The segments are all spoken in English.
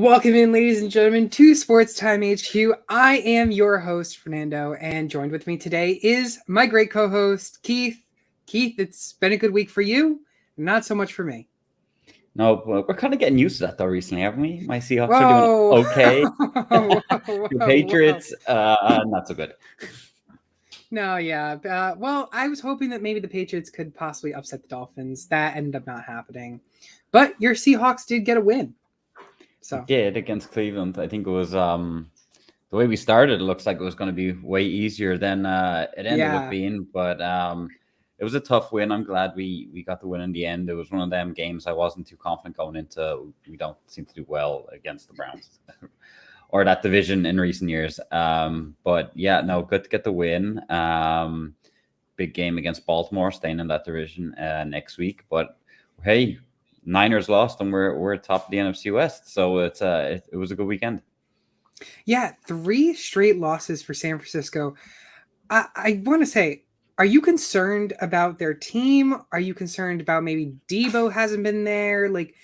Welcome in, ladies and gentlemen, to Sports Time HQ. I am your host, Fernando, and joined with me today is my great co-host, Keith. Keith, it's been a good week for you, not so much for me. No, we're kind of getting used to that though recently, haven't we? My Seahawks are doing okay. The Patriots, not so good. No, yeah. Well, I was hoping that maybe the Patriots could possibly upset the Dolphins. That ended up not happening. But your Seahawks did get a win. So It did against Cleveland. I think it was the way we started. It looks like it was going to be way easier than it ended up being. But it was a tough win. I'm glad we got the win in the end. It was one of them games I wasn't too confident going into. We don't seem to do well against the Browns or that division in recent years. But yeah, no, good to get the win. Big game against Baltimore, staying in that division next week. But hey, Niners lost and we're top of the NFC West, so it was a good weekend. Yeah, 3 straight losses for San Francisco. I want to say, are you concerned about their team? Are you concerned about maybe Debo hasn't been there? Like,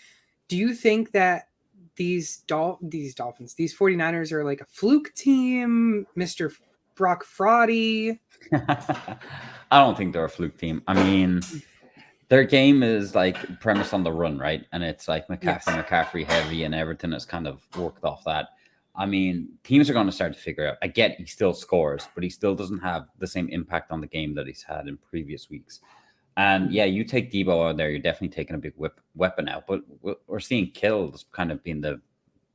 do you think that these 49ers are like a fluke team, Mr. Brock Fraudy? I don't think they're a fluke team. I mean, their game is like premised on the run, right? And it's like McCaffrey heavy, and everything is kind of worked off that. I mean, teams are going to start to figure out. I get he still scores, but he still doesn't have the same impact on the game that he's had in previous weeks. And yeah, you take Debo out there, you're definitely taking a big weapon out. But we're seeing Kittle's kind of being the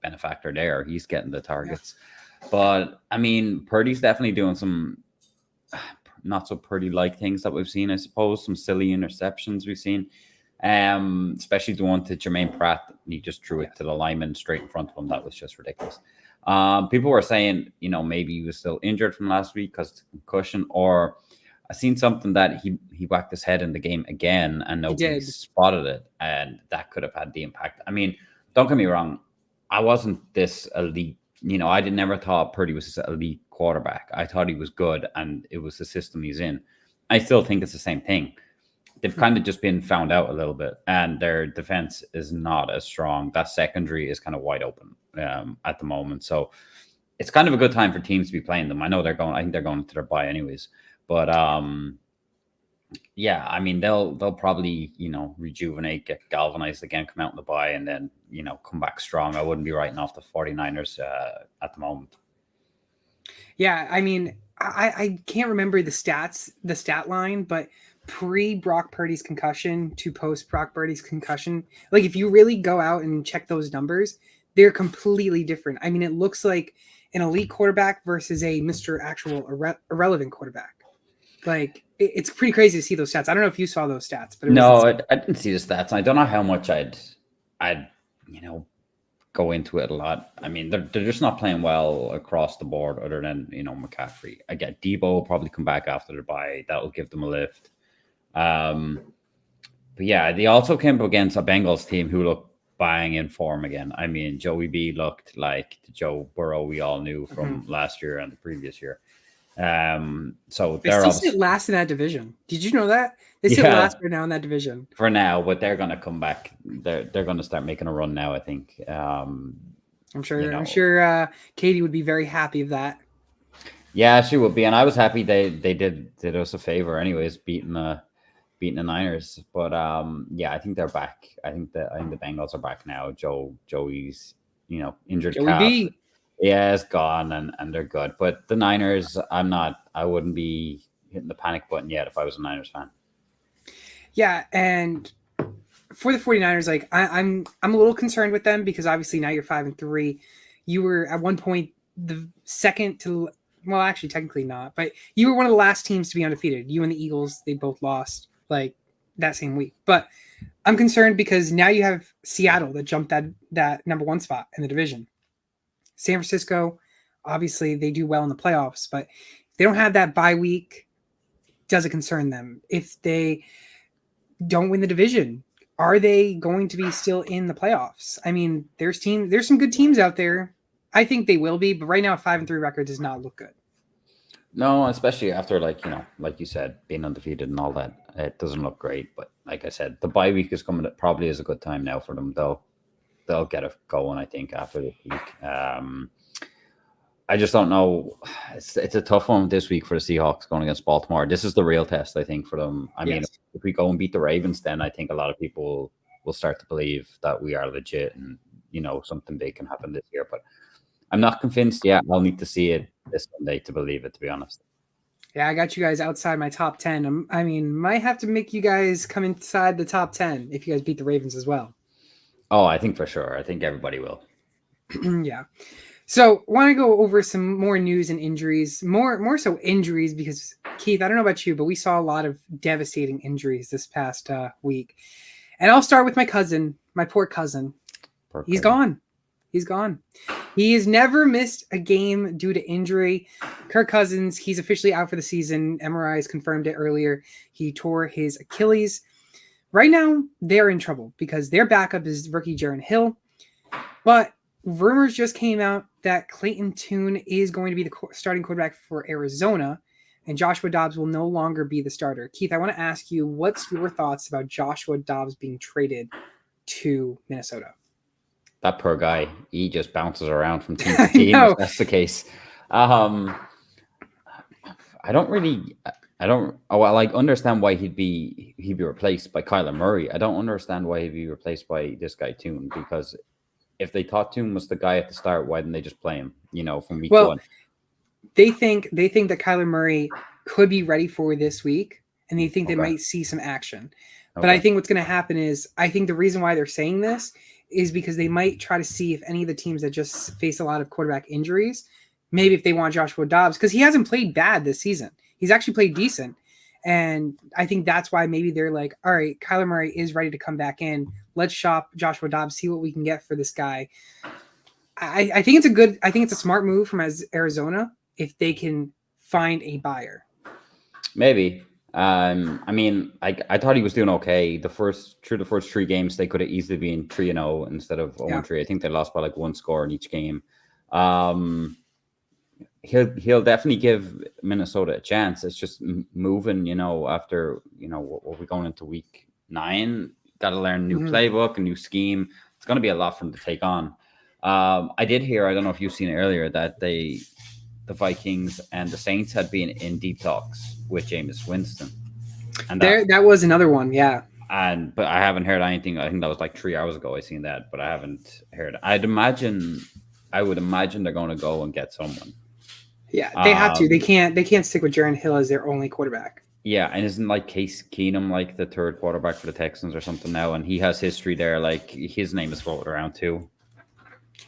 benefactor there. He's getting the targets. Yeah. But I mean, Purdy's definitely doing some not so Purdy-like things that we've seen, I suppose. Some silly interceptions we've seen, especially the one to Jermaine Pratt. He just threw it to the lineman straight in front of him. That was just ridiculous. People were saying, maybe he was still injured from last week because of concussion, or I seen something that he whacked his head in the game again and nobody spotted it, and that could have had the impact. I mean, don't get me wrong, I wasn't this elite. I never thought Purdy was this elite quarterback. I thought he was good, and it was the system he's in. I still think it's the same thing. They've kind of just been found out a little bit, and their defense is not as strong. That secondary is kind of wide open at the moment. So it's kind of a good time for teams to be playing them. I think they're going to their bye anyways. But yeah, I mean, they'll probably, rejuvenate, get galvanized again, come out in the bye, and then, come back strong. I wouldn't be writing off the 49ers at the moment. Yeah, I mean, I can't remember the stat line, but pre-Brock Purdy's concussion to post-Brock Purdy's concussion, like if you really go out and check those numbers, they're completely different. I mean, it looks like an elite quarterback versus a Mr. Actual irrelevant quarterback. Like, it's pretty crazy to see those stats. I don't know if you saw those stats, but I didn't see the stats. I don't know how much I'd go into it a lot. I mean, they're just not playing well across the board, other than McCaffrey. I get Debo will probably come back after the bye. That'll give them a lift. But yeah, they also came up against a Bengals team who looked bang in form again. I mean, Joey B looked like the Joe Burrow we all knew from last year and the previous year. So they still sit last in that division. Did you know that? They sit last right now in that division. For now, but they're gonna come back. They're gonna start making a run now, I think. I'm sure Katie would be very happy of that. Yeah, she would be, and I was happy they did us a favor anyways, beating the Niners. But yeah, I think they're back. I think the Bengals are back now. Joey's injured Joey calf. B. Yeah, it's gone, and they're good. But the Niners, I wouldn't be hitting the panic button yet if I was a Niners fan. Yeah, and for the 49ers, like I'm a little concerned with them because obviously now you're 5-3. You were at one point the second to, well, actually technically not, but you were one of the last teams to be undefeated. You and the Eagles, they both lost like that same week. But I'm concerned because now you have Seattle that jumped that number 1 spot in the division. San Francisco, obviously they do well in the playoffs, but if they don't have that bye week, does it concern them? If they don't win the division, are they going to be still in the playoffs? I mean, there's some good teams out there. I think they will be, but right now a 5-3 record does not look good. No, especially after like you said, being undefeated and all that, it doesn't look great. But like I said, the bye week is coming. It probably is a good time now for them. They'll they'll get it going, I think, after this week. I just don't know. It's a tough one this week for the Seahawks going against Baltimore. This is the real test, I think, for them. I mean, if we go and beat the Ravens, then I think a lot of people will start to believe that we are legit and, something big can happen this year. But I'm not convinced yet. I'll need to see it this Sunday to believe it, to be honest. Yeah, I got you guys outside my top 10. I mean, might have to make you guys come inside the top 10 if you guys beat the Ravens as well. Oh, I think for sure. I think everybody will. Yeah. So want to go over some more news and injuries, more so injuries, because Keith, I don't know about you, but we saw a lot of devastating injuries this past week. And I'll start with my cousin, my poor cousin. He's gone. He's gone. He has never missed a game due to injury. Kirk Cousins, he's officially out for the season. MRIs confirmed it earlier. He tore his Achilles. Right now, they're in trouble because their backup is rookie Jaron Hill. But rumors just came out that Clayton Tune is going to be the starting quarterback for Arizona, and Joshua Dobbs will no longer be the starter. Keith, I want to ask you, what's your thoughts about Joshua Dobbs being traded to Minnesota? That poor guy, he just bounces around from team to team. If that's the case. I understand why he'd be replaced by Kyler Murray. I don't understand why he'd be replaced by this guy Tune, because if they thought Tune was the guy at the start, why didn't they just play him, from week one? They think that Kyler Murray could be ready for this week, and they think they might see some action. Okay. But I think what's going to happen is, I think the reason why they're saying this is because they might try to see if any of the teams that just face a lot of quarterback injuries, maybe if they want Joshua Dobbs, because he hasn't played bad this season. He's actually played decent. And I think that's why maybe they're like, all right, Kyler Murray is ready to come back in. Let's shop Joshua Dobbs, see what we can get for this guy. I think it's a smart move from Arizona if they can find a buyer. Maybe. I mean, I thought he was doing okay. The first 3 games, they could have easily been 3-0 instead of 0-3. I think they lost by like 1 score in each game. He'll definitely give Minnesota a chance. It's just moving, after, what we're going into week 9, got to learn a new playbook, a new scheme. It's going to be a lot for them to take on. I did hear, I don't know if you've seen it earlier, that the Vikings and the Saints had been in deep talks with Jameis Winston. And that was another one, yeah. But I haven't heard anything. I think that was like 3 hours ago I seen that, but I haven't heard. I would imagine they're going to go and get someone. Yeah, they have to. They can't stick with Jaron Hill as their only quarterback. Yeah, and isn't like Case Keenum like the 3rd quarterback for the Texans or something now? And he has history there. Like his name is floated around too.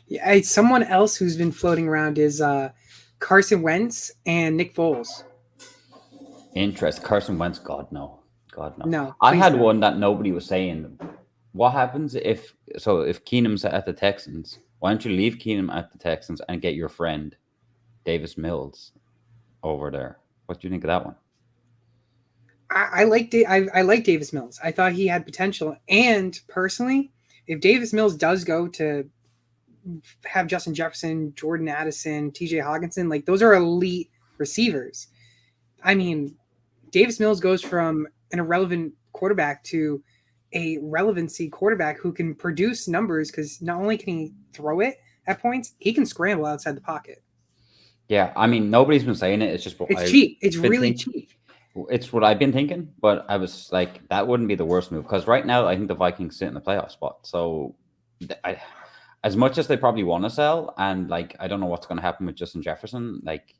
Yeah, someone else who's been floating around is Carson Wentz and Nick Foles. Interest. Carson Wentz, God no. No. I had one that nobody was saying. What happens if Keenum's at the Texans? Why don't you leave Keenum at the Texans and get your friend Davis Mills over there? What do you think of that one? I like Davis Mills. I thought he had potential. And personally, if Davis Mills does go to have Justin Jefferson, Jordan Addison, TJ Hawkinson, like those are elite receivers. I mean, Davis Mills goes from an irrelevant quarterback to a relevancy quarterback who can produce numbers, because not only can he throw it at points, he can scramble outside the pocket. Yeah, I mean, nobody's been saying it. It's just cheap. It's really cheap. It's what I've been thinking, but I was like, that wouldn't be the worst move, because right now I think the Vikings sit in the playoff spot. So as much as they probably want to sell, and like I don't know what's going to happen with Justin Jefferson, like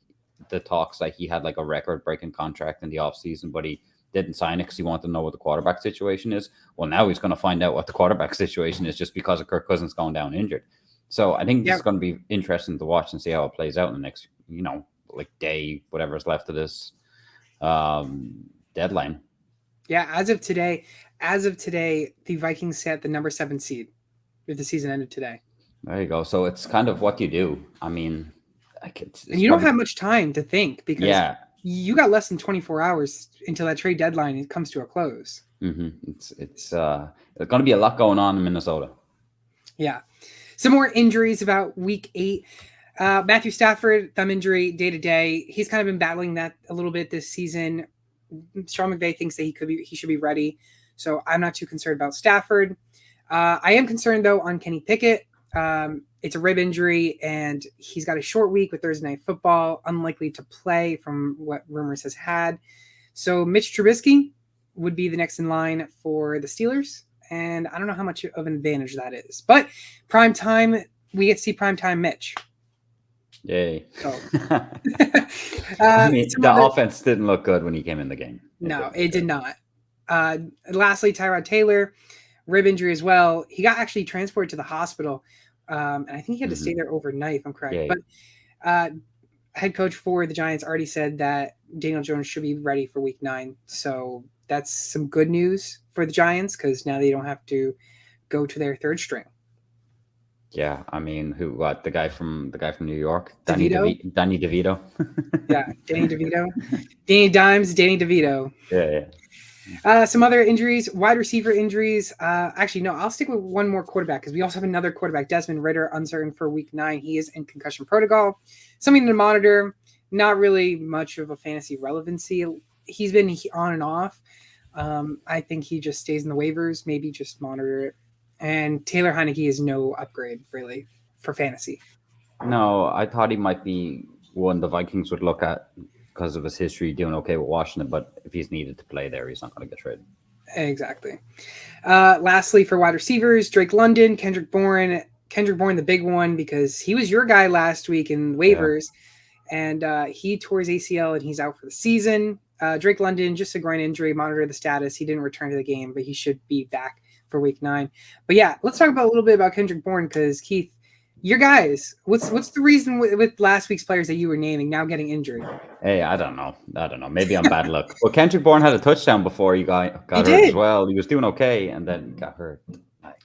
the talks, like he had like a record-breaking contract in the offseason, but he didn't sign it because he wanted to know what the quarterback situation is. Well, now he's going to find out what the quarterback situation is just because of Kirk Cousins going down injured. So I think this is going to be interesting to watch and see how it plays out in the next, like day, whatever is left of this deadline. Yeah, as of today, the Vikings set the number 7 seed if the season ended today. There you go. So it's kind of what you do. I mean, and you don't have much time to think, because you got less than 24 hours until that trade deadline comes to a close. Mm-hmm. It's going to be a lot going on in Minnesota. Yeah. Some more injuries about week 8. Matthew Stafford, thumb injury, day-to-day. He's kind of been battling that a little bit this season. Sean McVay thinks that he should be ready. So I'm not too concerned about Stafford. I am concerned though on Kenny Pickett. It's a rib injury, and he's got a short week with Thursday Night Football, unlikely to play from what rumors has had. So Mitch Trubisky would be the next in line for the Steelers, and I don't know how much of an advantage that is. But prime time, we get to see prime time Mitch. Yay. So, I mean, the offense didn't look good when he came in the game. No, it did not. Lastly, Tyrod Taylor, rib injury as well. He got actually transported to the hospital, and I think he had to stay there overnight, if I'm correct. Yeah. But head coach for the Giants already said that Daniel Jones should be ready for Week 9. So that's some good news for the Giants because now they don't have to go to their third string. Yeah, I mean, the guy from New York, Danny DeVito. Yeah, Danny DeVito, Danny Dimes, Danny DeVito. Yeah. Some other injuries, wide receiver injuries. Actually, no, I'll stick with one more quarterback because we also have another quarterback, Desmond Ridder, uncertain for Week 9. He is in concussion protocol. Something to monitor. Not really much of a fantasy relevancy. He's been on and off. I think he just stays in the waivers. Maybe just monitor it. And Taylor Heineke is no upgrade, really, for fantasy. No, I thought he might be one the Vikings would look at because of his history doing okay with Washington, but if he's needed to play there, he's not going to get traded. Exactly. Lastly, for wide receivers, Drake London, Kendrick Bourne, the big one, because he was your guy last week in waivers, and he tore his ACL and he's out for the season. Drake London, just a groin injury, monitor the status. He didn't return to the game, but he should be back for Week 9. But yeah, let's talk about a little bit about Kendrick Bourne because Keith, your guys, what's the reason with last week's players that you were naming now getting injured? Hey, I don't know. Maybe I'm bad luck. Well, Kendrick Bourne had a touchdown before he got hurt as well. He was doing okay and then got hurt.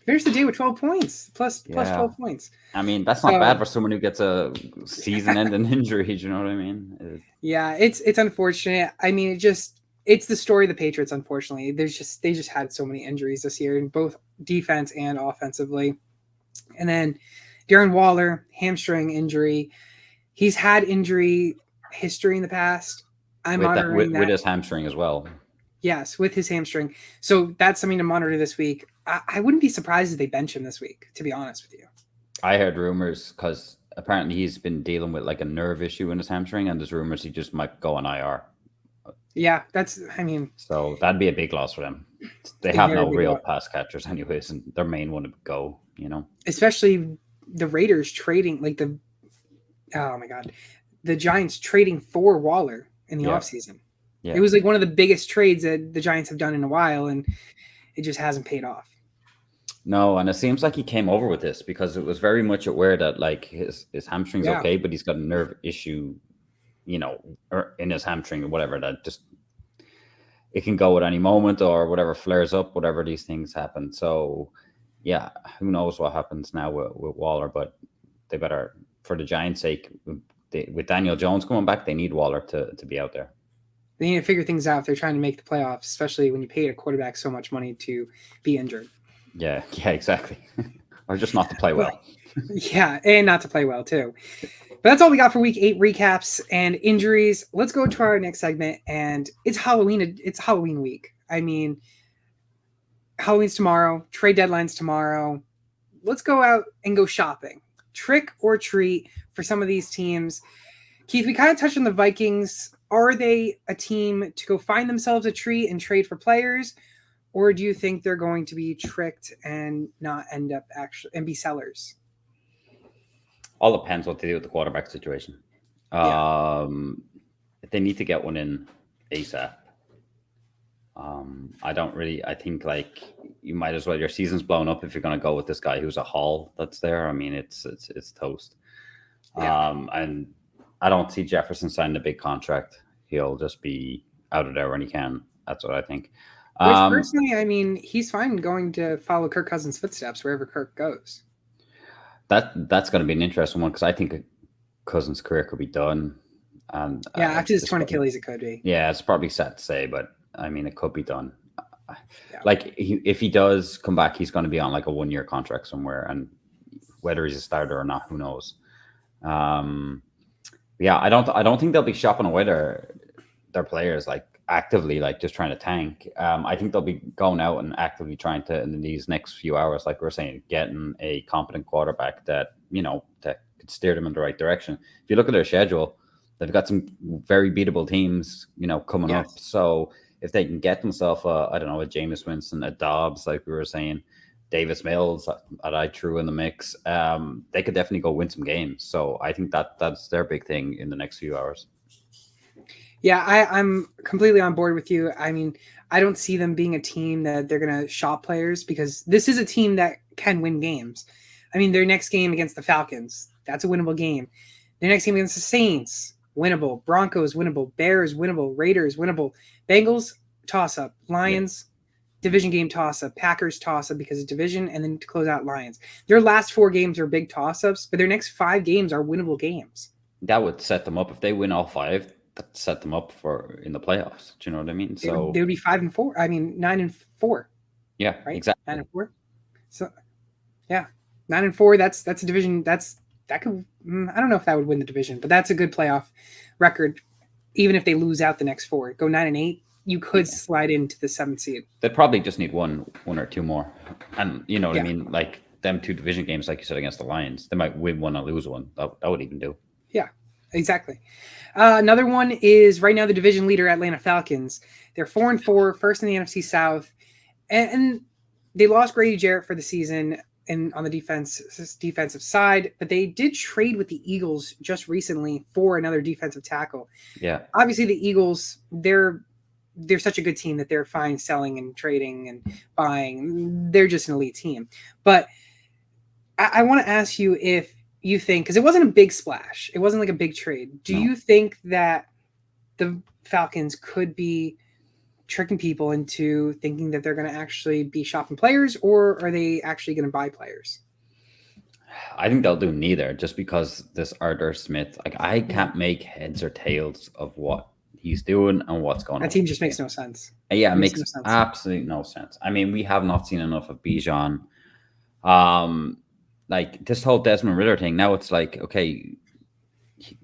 Finished the day with 12 points, plus 12 points. I mean, that's not bad for someone who gets a season-ending injury. You know what I mean? Yeah, it's unfortunate. I mean, it's the story of the Patriots. Unfortunately, they just had so many injuries this year in both defense and offensively. And then Darren Waller, hamstring injury. He's had injury history in the past. I'm monitoring that with his hamstring as well. Yes, with his hamstring. So that's something to monitor this week. I wouldn't be surprised if they bench him this week, to be honest with you. I heard rumors because apparently he's been dealing with like a nerve issue in his hamstring, and there's rumors he just might go on IR. Yeah, so that'd be a big loss for them. They have no real pass catchers anyways, and their main one would go, Especially the Raiders trading, the Giants trading for Waller in the offseason. Yeah. It was like one of the biggest trades that the Giants have done in a while, and it just hasn't paid off. No, and it seems like he came over with this because it was very much aware that like his hamstring's okay, but he's got a nerve issue, or in his hamstring or whatever, that just it can go at any moment or whatever flares up, whatever these things happen. So yeah, who knows what happens now with Waller, but they better, for the Giants' sake, with Daniel Jones coming back, they need Waller to be out there. They need to figure things out if they're trying to make the playoffs, especially when you paid a quarterback so much money to be injured. Yeah, exactly. Or just not to play well. Yeah, and not to play well, too. But that's all we got for Week 8 recaps and injuries. Let's go to our next segment, and it's Halloween. It's Halloween week. I mean, Halloween's tomorrow. Trade deadline's tomorrow. Let's go out and go shopping. Trick or treat for some of these teams. Keith, we kind of touched on the Vikings. Are they a team to go find themselves a treat and trade for players? Or do you think they're going to be tricked and not end up and be sellers? All depends what they do with the quarterback situation. If they need to get one in ASAP. I think like you might as well, your season's blown up if you're going to go with this guy who's a haul that's there. I mean, it's toast. Yeah. And I don't see Jefferson signing a big contract. He'll just be out of there when he can. That's what I think. Which personally, I mean, he's fine going to follow Kirk Cousins' footsteps wherever Kirk goes. That's going to be an interesting one because I think Cousins' career could be done. And after this torn Achilles, it could be. Yeah, it's probably sad to say, but I mean, it could be done. Yeah. Like if he does come back, he's going to be on like a 1-year contract somewhere, and whether he's a starter or not, who knows? I don't think they'll be shopping away their players. Like actively like just trying to tank. I think they'll be going out and actively trying to, in these next few hours, like we're saying, getting a competent quarterback that, that could steer them in the right direction. If you look at their schedule, they've got some very beatable teams, coming up. Yes. So if they can get themselves I don't know, a Jameis Winston, a Dobbs, like we were saying, Davis Mills that I threw in the mix, they could definitely go win some games. So I think that's their big thing in the next few hours. Yeah, I'm completely on board with you. I mean, I don't see them being a team that they're going to shop players, because this is a team that can win games. I mean, their next game against the Falcons, that's a winnable game. Their next game against the Saints, winnable. Broncos, winnable. Bears, winnable. Raiders, winnable. Bengals, toss-up. Lions, division game toss-up. Packers, toss-up because of division, and then to close out, Lions. Their last 4 games are big toss-ups, but their next 5 games are winnable games. That would set them up. If they win all 5, that set them up for in the playoffs. Do you know what I mean? So they would be 5-4. I mean, 9-4. Yeah, right? exactly. 9-4. So, yeah, 9-4. That's a division. That could. I don't know if that would win the division, but that's a good playoff record. Even if they lose out the next 4, go 9-8, you could slide into the 7th seed. They'd probably just need one or two more, and you know what I mean. Like them 2 division games, like you said, against the Lions, they might win one and lose one. That would even do. Yeah, exactly. Another one is right now the division leader, Atlanta Falcons. They're 4-4, first in the NFC South, and they lost Grady Jarrett for the season and on the defensive side, but they did trade with the Eagles just recently for another defensive tackle. Yeah, obviously the Eagles, they're such a good team that they're fine selling and trading and buying. They're just an elite team. But I want to ask you if you think, because it wasn't a big splash, it wasn't like a big trade. Do you think that the Falcons could be tricking people into thinking that they're going to actually be shopping players, or are they actually going to buy players? I think they'll do neither, just because this Arthur Smith, like I can't make heads or tails of what he's doing and what's going on. That team just makes no sense. Yeah, it makes absolutely no sense. I mean, we have not seen enough of Bijan. Like this whole Desmond Ridder thing, now it's like, okay,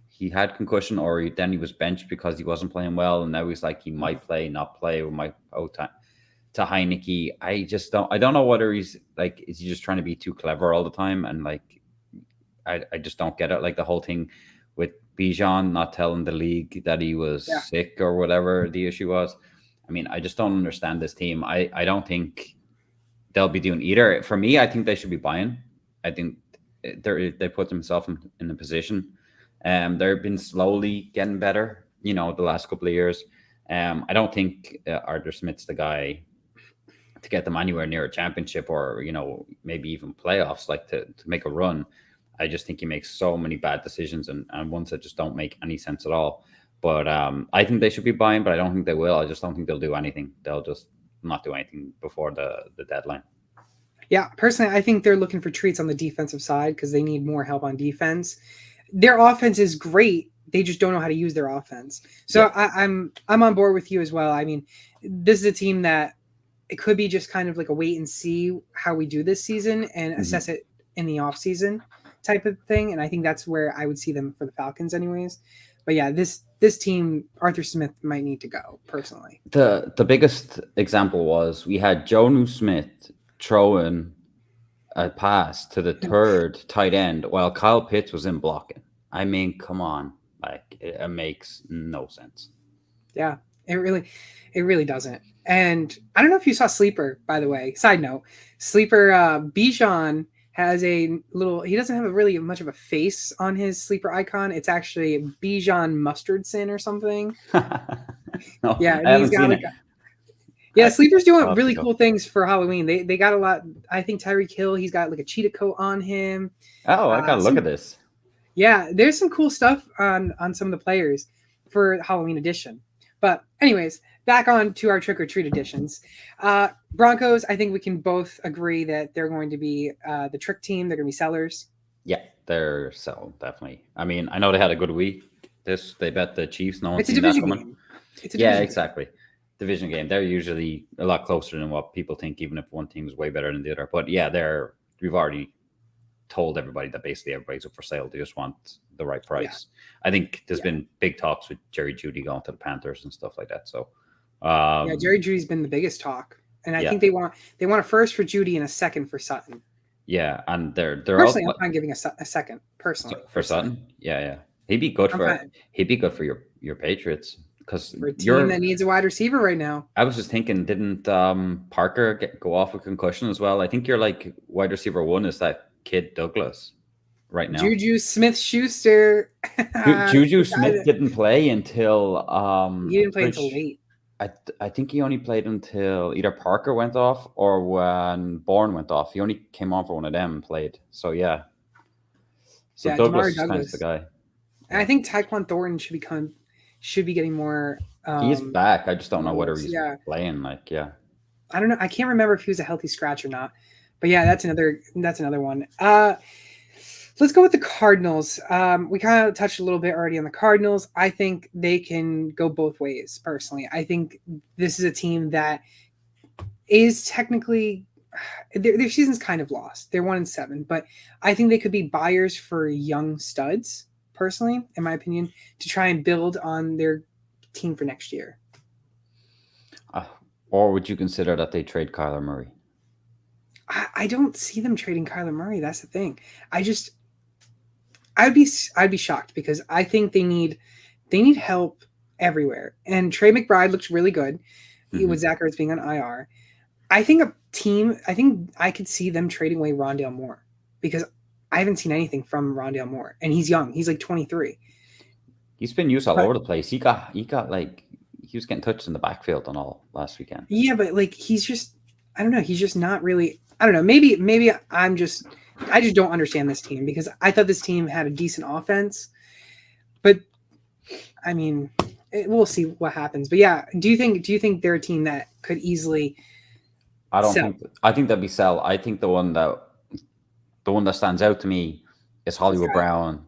he had concussion, or then he was benched because he wasn't playing well, and now he's like he might play, not play. We might to Heineke. I don't know whether he's like, is he just trying to be too clever all the time, and like I just don't get it. Like the whole thing with Bijan not telling the league that he was sick or whatever the issue was. I mean, I just don't understand this team. I don't think they'll be doing either. For me, I think they should be buying. I think they put themselves in a position. They've been slowly getting better, the last couple of years. I don't think Arthur Smith's the guy to get them anywhere near a championship or, maybe even playoffs, like to make a run. I just think he makes so many bad decisions and ones that just don't make any sense at all. But I think they should be buying, but I don't think they will. I just don't think they'll do anything. They'll just not do anything before the deadline. Yeah, personally, I think they're looking for treats on the defensive side because they need more help on defense. Their offense is great. They just don't know how to use their offense. So I'm on board with you as well. I mean, this is a team that it could be just kind of like a wait and see how we do this season and assess it in the off season type of thing. And I think that's where I would see them for the Falcons anyways. But yeah, this team, Arthur Smith might need to go personally. The biggest example was we had Jonnu Smith throwing a pass to the third tight end while Kyle Pitts was in blocking. I mean, come on. Like, it makes no sense. Yeah, it really doesn't. And I don't know if you saw Sleeper, by the way. Side note, Sleeper, Bijan has he doesn't have really much of a face on his Sleeper icon. It's actually Bijan Mustardson or something. No, yeah, I haven't seen it. Yeah, Sleeper's doing really cool things for Halloween. They got a lot. I think Tyreek Hill, he's got like a cheetah coat on him. Oh, I gotta look at this. Yeah, there's some cool stuff on some of the players for Halloween edition. But anyways, back on to our trick or treat editions. Broncos, I think we can both agree that they're going to be the trick team. They're going to be sellers. Yeah, they're sell definitely. I mean, I know they had a good week. They bet the Chiefs. No one's seen that coming. Yeah, exactly. Division game. They're usually a lot closer than what people think, even if one team is way better than the other. But yeah, we've already told everybody that basically everybody's up for sale. They just want the right price. Yeah. I think there's been big talks with Jerry Jeudy going to the Panthers and stuff like that. So Yeah, Jerry Judy's been the biggest talk, and I Yeah. think they want a first for Judy and a second for Sutton. Yeah, and they're Personally, all I'm fine giving a second. Personally, for Sutton. Yeah, yeah. He'd be good I'm for fine your Patriots because for a team that needs a wide receiver right now. I was just thinking, didn't Parker go off with concussion as well? I think you're like wide receiver one is that kid Douglas right now. Juju Smith-Schuster. Juju Smith didn't play until He didn't play until late. I think he only played until either Parker went off or when Bourne went off. He only came on for one of them and played. So yeah. So Yeah, Douglas Douglas. is kind of the guy. And I think Tyquan Thornton should be getting more. He is back. I just don't know whether he's yeah. playing. Like, yeah. I don't know. I can't remember if he was a healthy scratch or not. But yeah, that's another one. Let's go with the Cardinals. We kind of touched a little bit already on the Cardinals. I think they can go both ways, personally. I think this is a team that is technically their season's kind of lost. They're 1-7, but I think they could be buyers for young studs, personally, in my opinion, to try and build on their team for next year. Or would you consider that they trade Kyler Murray? I don't see them trading Kyler Murray. That's the thing. I'd be shocked because I think they need help everywhere. And Trey McBride looks really good with Zach Ertz being on IR. I think I could see them trading away Rondale Moore because I haven't seen anything from Rondale Moore, and he's young. He's like 23. He's been used all over the place. He was getting touched in the backfield and all last weekend. Yeah, but like he's just I don't know. He's just not really. I don't know. Maybe I just don't understand this team because I thought this team had a decent offense, but I mean, we'll see what happens. But yeah, do you think they're a team that could easily? I think that'd be sell. I think the one that stands out to me is Hollywood Brown.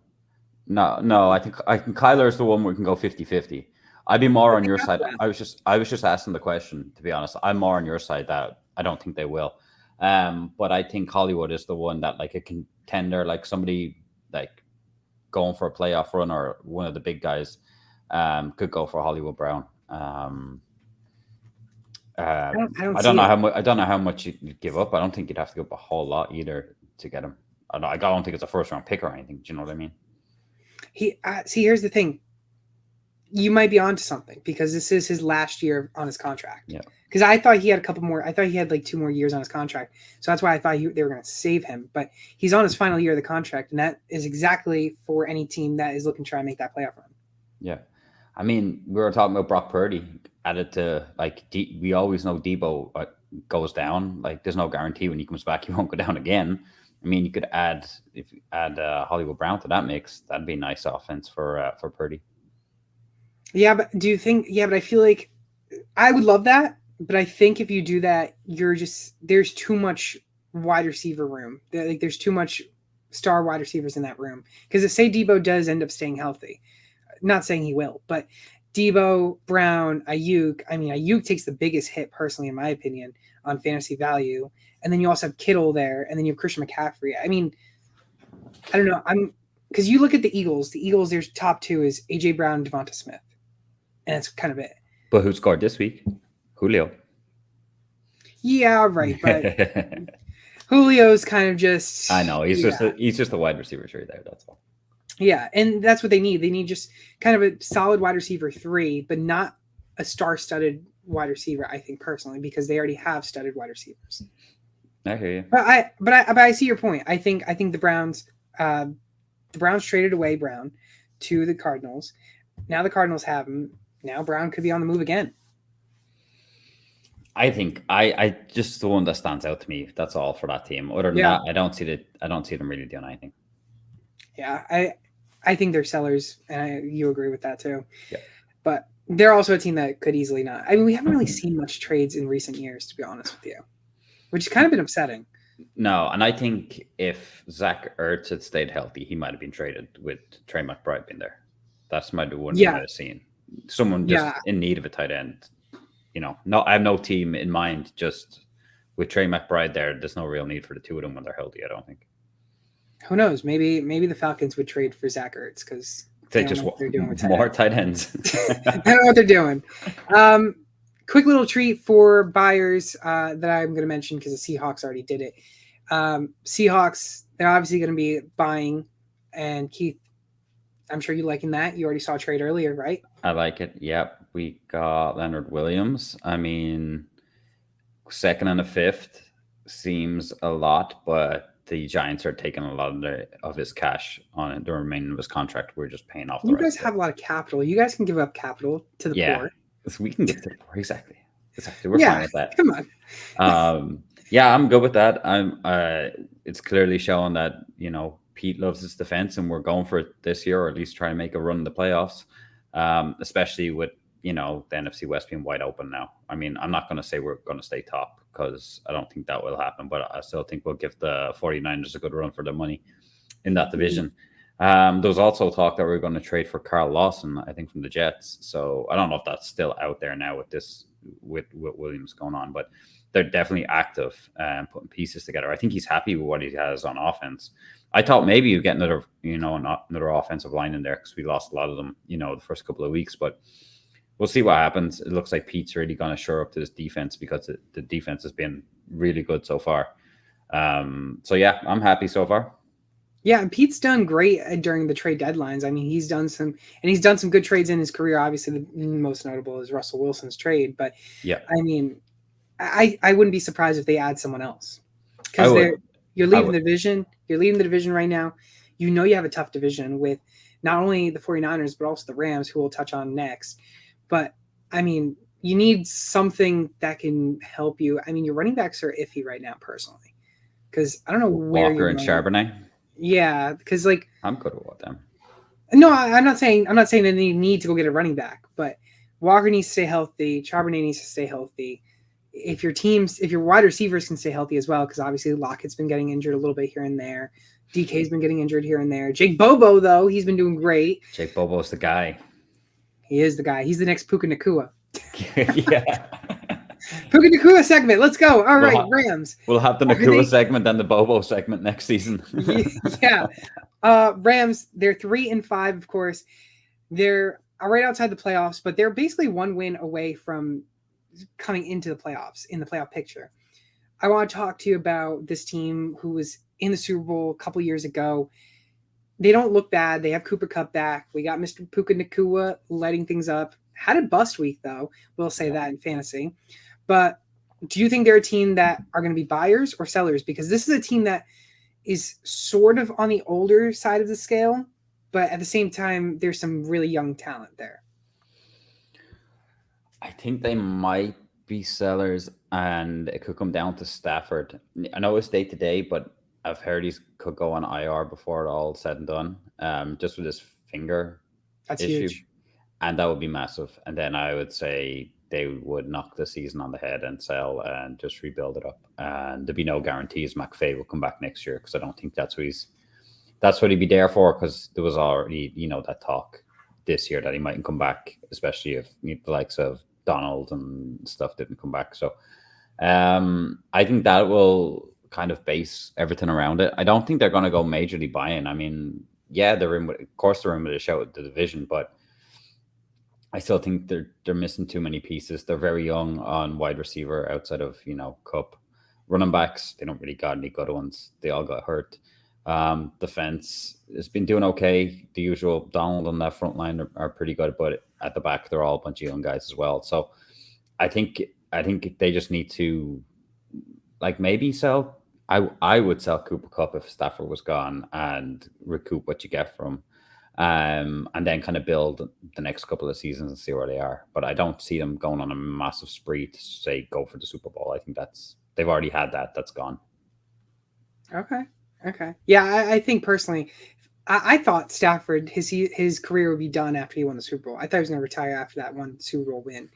No, I think Kyler is the one where we can go 50-50. I'd be more on your side. I was just asking the question, to be honest. I'm more on your side that I don't think they will. But I think Hollywood is the one that like a contender, like somebody like going for a playoff run or one of the big guys could go for Hollywood Brown. I don't know how much you'd give up. I don't think you'd have to give up a whole lot either to get him. I don't think it's a first round pick or anything. Do you know what I mean? See, here's the thing. You might be onto something because this is his last year on his contract. Yeah. Because I thought he had a couple more. I thought he had like 2 more years on his contract. So that's why I thought they were going to save him. But he's on his final year of the contract, and that is exactly for any team that is looking to try and make that playoff run. Yeah. I mean, we were talking about Brock Purdy added to like we always know Debo goes down. Like there's no guarantee when he comes back he won't go down again. I mean, you could add Hollywood Brown to that mix. That'd be a nice offense for Purdy. Yeah, but do you think? Yeah, but I feel like I would love that. But I think if you do that, there's too much wide receiver room. There's too much star wide receivers in that room. Because if say Debo does end up staying healthy, not saying he will, but Debo, Brown, Ayuk. I mean, Ayuk takes the biggest hit personally, in my opinion, on fantasy value. And then you also have Kittle there, and then you have Christian McCaffrey. I mean, I don't know. Because you look at the Eagles. The Eagles, their top 2 is AJ Brown, Devonta Smith, and that's kind of it. But who scored this week? Julio. Yeah, right. But Julio's kind of just. I know he's just a wide receiver tree there. That's all. Yeah, and that's what they need. They need just kind of a solid wide receiver 3, but not a star-studded wide receiver. I think personally, because they already have studded wide receivers. I hear you. But I see your point. I think the Browns traded away Brown to the Cardinals. Now the Cardinals have him. Now Brown could be on the move again. I think I just the one that stands out to me. That's all for that team. Other than that, I don't see them really doing anything. Yeah, I think they're sellers, and you agree with that too. Yeah. But they're also a team that could easily not. I mean, we haven't really seen much trades in recent years, to be honest with you, which has kind of been upsetting. No, and I think if Zach Ertz had stayed healthy, he might have been traded with Trey McBride being there. That's might be one we might have seen. Someone just in need of a tight end. You know, I have no team in mind. Just with Trey McBride there, there's no real need for the 2 of them when they're healthy. I don't think. Who knows? Maybe the Falcons would trade for Zach Ertz because they just want more tight ends. I don't know what they're doing. quick little treat for buyers that I'm going to mention because the Seahawks already did it. Seahawks, they're obviously going to be buying, and Keith, I'm sure you're liking that. You already saw a trade earlier, right? I like it. Yep. We got Leonard Williams. I mean, second and a fifth seems a lot, but the Giants are taking a lot of his cash on the remaining of his contract. We're just paying off the You rest. guys have a lot of capital. You guys can give up capital to the poor. So we can give to the poor. Exactly. We're fine with that. Come on. Yeah, I'm good with that. It's clearly showing that, Pete loves his defense, and we're going for it this year, or at least try to make a run in the playoffs. Especially with, the NFC West being wide open now. I mean, I'm not going to say we're going to stay top because I don't think that will happen, but I still think we'll give the 49ers a good run for their money in that division. There was also talk that we were going to trade for Carl Lawson, I think, from the Jets. So I don't know if that's still out there now with Williams going on, but they're definitely active and putting pieces together. I think he's happy with what he has on offense. I thought maybe you'd get another offensive line in there because we lost a lot of them, the first couple of weeks, but we'll see what happens. It looks like Pete's really going to shore up to this defense because the defense has been really good so far. So yeah, I'm happy so far. Yeah, and Pete's done great during the trade deadlines. I mean, he's done some good trades in his career. Obviously, the most notable is Russell Wilson's trade. But yeah, I mean, I wouldn't be surprised if they add someone else because you're leading the division. You're leading the division right now. You have a tough division with not only the 49ers, but also the Rams, who we'll touch on next. But, I mean, you need something that can help you. I mean, your running backs are iffy right now, personally, because I don't know where Walker and Charbonnet. Yeah, because I'm good with them. No, I'm not saying that they need to go get a running back, but Walker needs to stay healthy. Charbonnet needs to stay healthy. If your wide receivers can stay healthy as well, because obviously Lockett's been getting injured a little bit here and there. DK's been getting injured here and there. Jake Bobo, though, he's been doing great. Jake Bobo's the guy. He is the guy. He's the next Puka Nacua. Yeah. Puka Nacua segment. Let's go. All right, Rams. We'll have the Nacua segment and the Bobo segment next season. Yeah. Rams, they're 3-5, of course. They're right outside the playoffs, but they're basically one win away from coming into the playoffs, in the playoff picture. I want to talk to you about this team who was in the Super Bowl a couple years ago. They don't look bad. They have Cooper Kupp back. We got Mr. Puka Nacua lighting things up. Had a bust week, though. We'll say that in fantasy. But do you think they're a team that are going to be buyers or sellers? Because this is a team that is sort of on the older side of the scale, but at the same time, there's some really young talent there. I think they might be sellers, and it could come down to Stafford. I know it's day to day, but I've heard he could go on IR before it all said and done, just with his finger issue. Huge. And that would be massive. And then I would say they would knock the season on the head and sell and just rebuild it up. And there'd be no guarantees McVay will come back next year, because I don't think that's what he'd be there for, because there was already, that talk this year that he mightn't come back, especially if the likes of Donald and stuff didn't come back. So I think that will kind of base everything around it. I don't think they're going to go majorly buying. I mean, yeah, they're in with a shout at the division, but I still think they're missing too many pieces. They're very young on wide receiver outside of, Kupp. Running backs, they don't really got any good ones. They all got hurt. Defense has been doing okay. The usual Donald on that front line are pretty good, but at the back, they're all a bunch of young guys as well. So I think they just need to, maybe sell. I would sell Cooper Kupp if Stafford was gone and recoup what you get from him, and then kind of build the next couple of seasons and see where they are. But I don't see them going on a massive spree to say go for the Super Bowl. I think they've already had that. That's gone. Okay. Yeah, I think personally, I thought Stafford, his career would be done after he won the Super Bowl. I thought he was going to retire after that one Super Bowl win.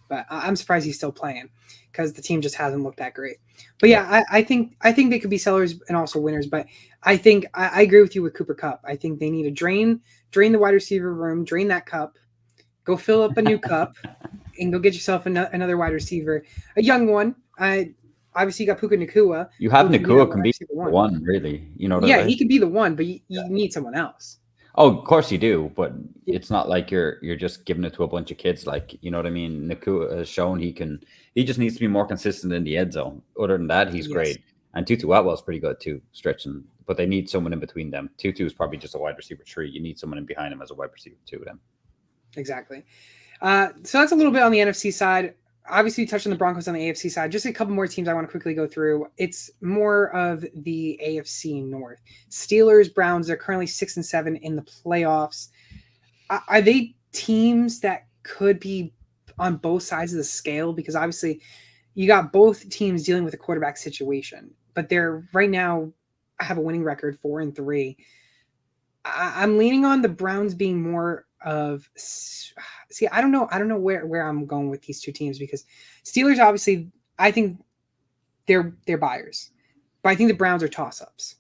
But I'm surprised he's still playing, because the team just hasn't looked that great. But yeah, I think they could be sellers and also winners. But I think I agree with you with Cooper Kupp. I think they need to drain the wide receiver room, drain that cup, go fill up a new cup, and go get yourself another wide receiver, a young one. Obviously, you got Puka Nacua. You have Nacua can be the one, really. He could be the one, but you need someone else. Oh, of course you do, but it's not like you're just giving it to a bunch of kids. Like, you know what I mean? Nakua has shown he just needs to be more consistent in the end zone. Other than that, he's Yes, great. And Tutu Atwell's pretty good too, stretching. But they need someone in between them. Tutu is probably just a wide receiver 3. You need someone in behind him as a wide receiver 2 then. exactly. So that's a little bit on the NFC side. Obviously, you touched on the Broncos on the AFC side. Just a couple more teams I want to quickly go through. It's more of the AFC North. Steelers, Browns, they're currently 6-7 in the playoffs. Are they teams that could be on both sides of the scale? Because obviously, you got both teams dealing with a quarterback situation, but they're right now have a winning record, 4-3. I'm leaning on the Browns being more of. See, I don't know where I'm going with these two teams, because Steelers, obviously, I think they're buyers, but I think the Browns are toss-ups.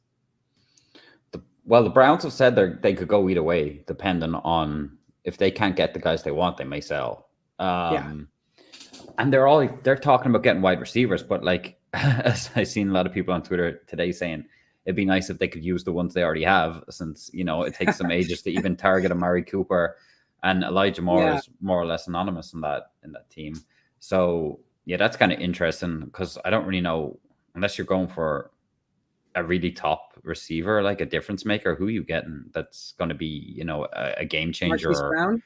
Well, the Browns have said they could go either way, depending on if they can't get the guys they want, they may sell. And they're talking about getting wide receivers, but like as I've seen a lot of people on Twitter today saying it'd be nice if they could use the ones they already have, since it takes some ages to even target Amari Cooper, and Elijah Moore is more or less anonymous in that team. So yeah, that's kind of interesting, because I don't really know, unless you're going for a really top receiver, like a difference maker, who you getting that's going to be a game changer. Brown?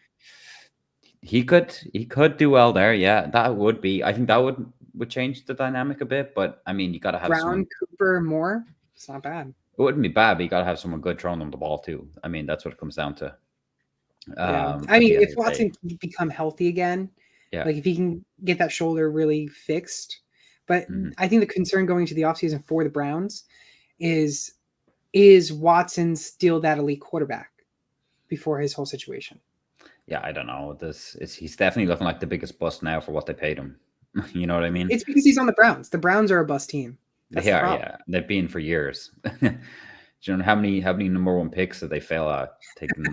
He could do well there. Yeah, that would be. I think that would change the dynamic a bit. But I mean, you got to have Brown, Cooper, Moore. It's not bad. It wouldn't be bad, but you got to have someone good throwing them the ball too. I mean, that's what it comes down to. I mean, if Watson can become healthy again, like if he can get that shoulder really fixed. But I think the concern going into the offseason for the Browns is Watson still that elite quarterback before his whole situation? Yeah, I don't know. He's definitely looking like the biggest bust now for what they paid him. You know what I mean? It's because he's on the Browns. The Browns are a bust team. They are, yeah. They've been for years. Do you know how many number 1 picks that they fail at taking?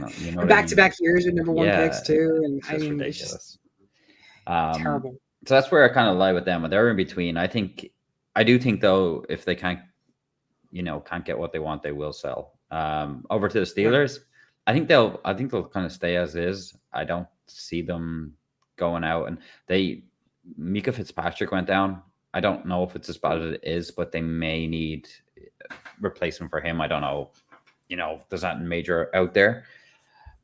Back-to-back years with number 1 picks too, and I mean, ridiculous. It's just terrible. So that's where I kind of lie with them. They're in between. I do think though, if they can't get what they want, they will sell. Over to the Steelers, I think they'll kind of stay as is. I don't see them going out, and Mika Fitzpatrick went down. I don't know if it's as bad as it is, but they may need replacement for him. I don't know. There's nothing major out there,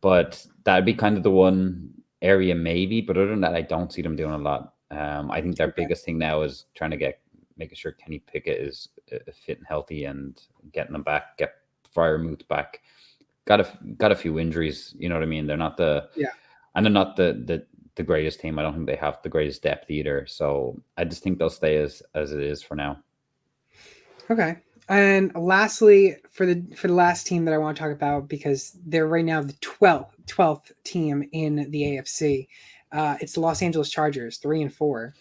but that'd be kind of the one area maybe. But other than that, I don't see them doing a lot. I think their biggest thing now is trying to making sure Kenny Pickett is fit and healthy, and getting them back, get Freiermuth back. Got a few injuries, you know what I mean? They're not and they're not the greatest team. I don't think they have the greatest depth either. So I just think they'll stay as it is for now. Okay. And lastly, for the last team that I want to talk about, because they're right now the 12th team in the AFC, it's the Los Angeles Chargers, 3-4.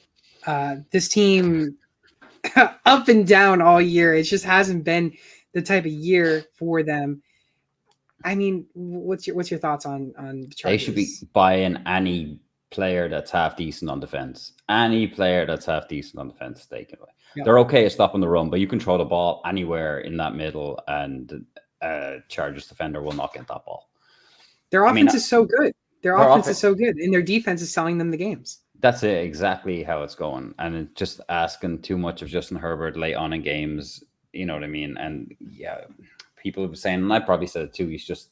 This team up and down all year. It just hasn't been the type of year for them. I mean, what's your thoughts on the Chargers? They should be buying any player that's half decent on defense. Any player that's half decent on defense, they can buy. Yep. They're okay at stopping the run, but you can throw the ball anywhere in that middle, and Chargers defender will not get that ball. Their offense is so good. Their offense is so good, and their defense is selling them the games. That's it, exactly how it's going. And it's just asking too much of Justin Herbert late on in games. You know what I mean? And yeah, people have been saying, and I probably said it too, he's just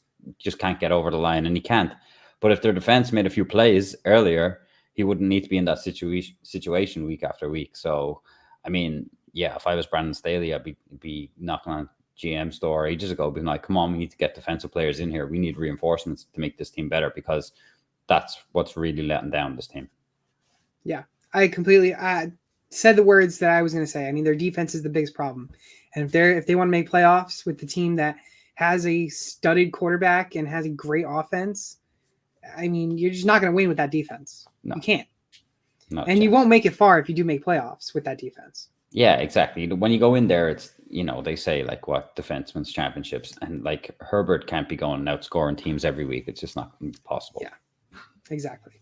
can't get over the line, and he can't. But if their defense made a few plays earlier, he wouldn't need to be in that situation week after week. So, I mean, yeah, if I was Brandon Staley, I'd be knocking on GM's door ages ago, being like, come on, we need to get defensive players in here. We need reinforcements to make this team better, because that's what's really letting down this team. Yeah, I completely said the words that I was going to say. I mean, their defense is the biggest problem. And if they want to make playoffs with the team that has a studded quarterback and has a great offense, I mean, you're just not going to win with that defense. No, you can't. And you won't make it far if you do make playoffs with that defense. Yeah, exactly. When you go in there, it's, they say like what defense wins championships, and like Herbert can't be going and outscoring teams every week. It's just not possible. Yeah, exactly.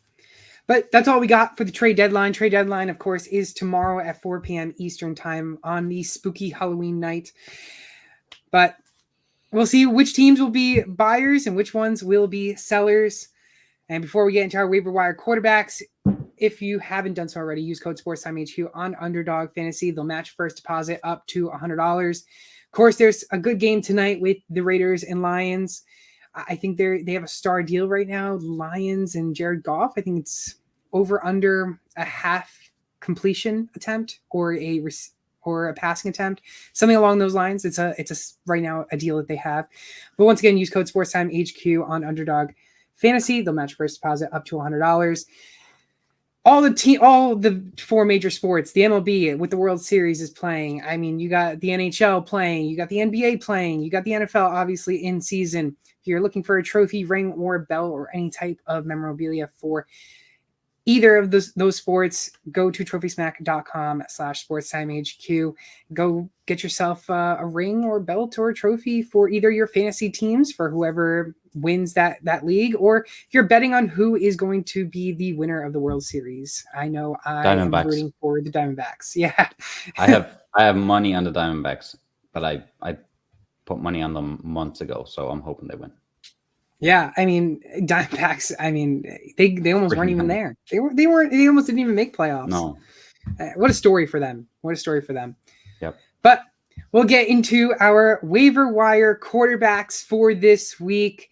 But that's all we got for the trade deadline. Trade deadline, of course, is tomorrow at 4 p.m. Eastern time on the spooky Halloween night. But we'll see which teams will be buyers and which ones will be sellers. And before we get into our waiver wire quarterbacks, if you haven't done so already, use code SportsTimeHQ on Underdog Fantasy. They'll match first deposit up to $100. Of course, there's a good game tonight with the Raiders and Lions. I think they have a star deal right now. Lions and Jared Goff. I think it's over under a half completion attempt or a passing attempt, something along those lines. It's a right now a deal that they have. But once again, use code SportsTimeHQ on Underdog Fantasy. They'll match first deposit up to $100. All the four major sports, the MLB with the World Series is playing. I mean, you got the NHL playing, you got the NBA playing, you got the NFL obviously in season. If you're looking for a trophy, ring, or belt, or any type of memorabilia for either of those sports, go to trophysmack.com/sportstimehq. Go get yourself a ring or belt or a trophy for either your fantasy teams for whoever wins that league, or if you're betting on who is going to be the winner of the World Series. I know I am rooting for the Diamondbacks. Yeah. I have money on the Diamondbacks, but I put money on them months ago, so I'm hoping they win. Yeah, I mean, Diamondbacks. I mean, they almost weren't even there. They almost didn't even make playoffs. No. What a story for them. Yep. But we'll get into our waiver wire quarterbacks for this week.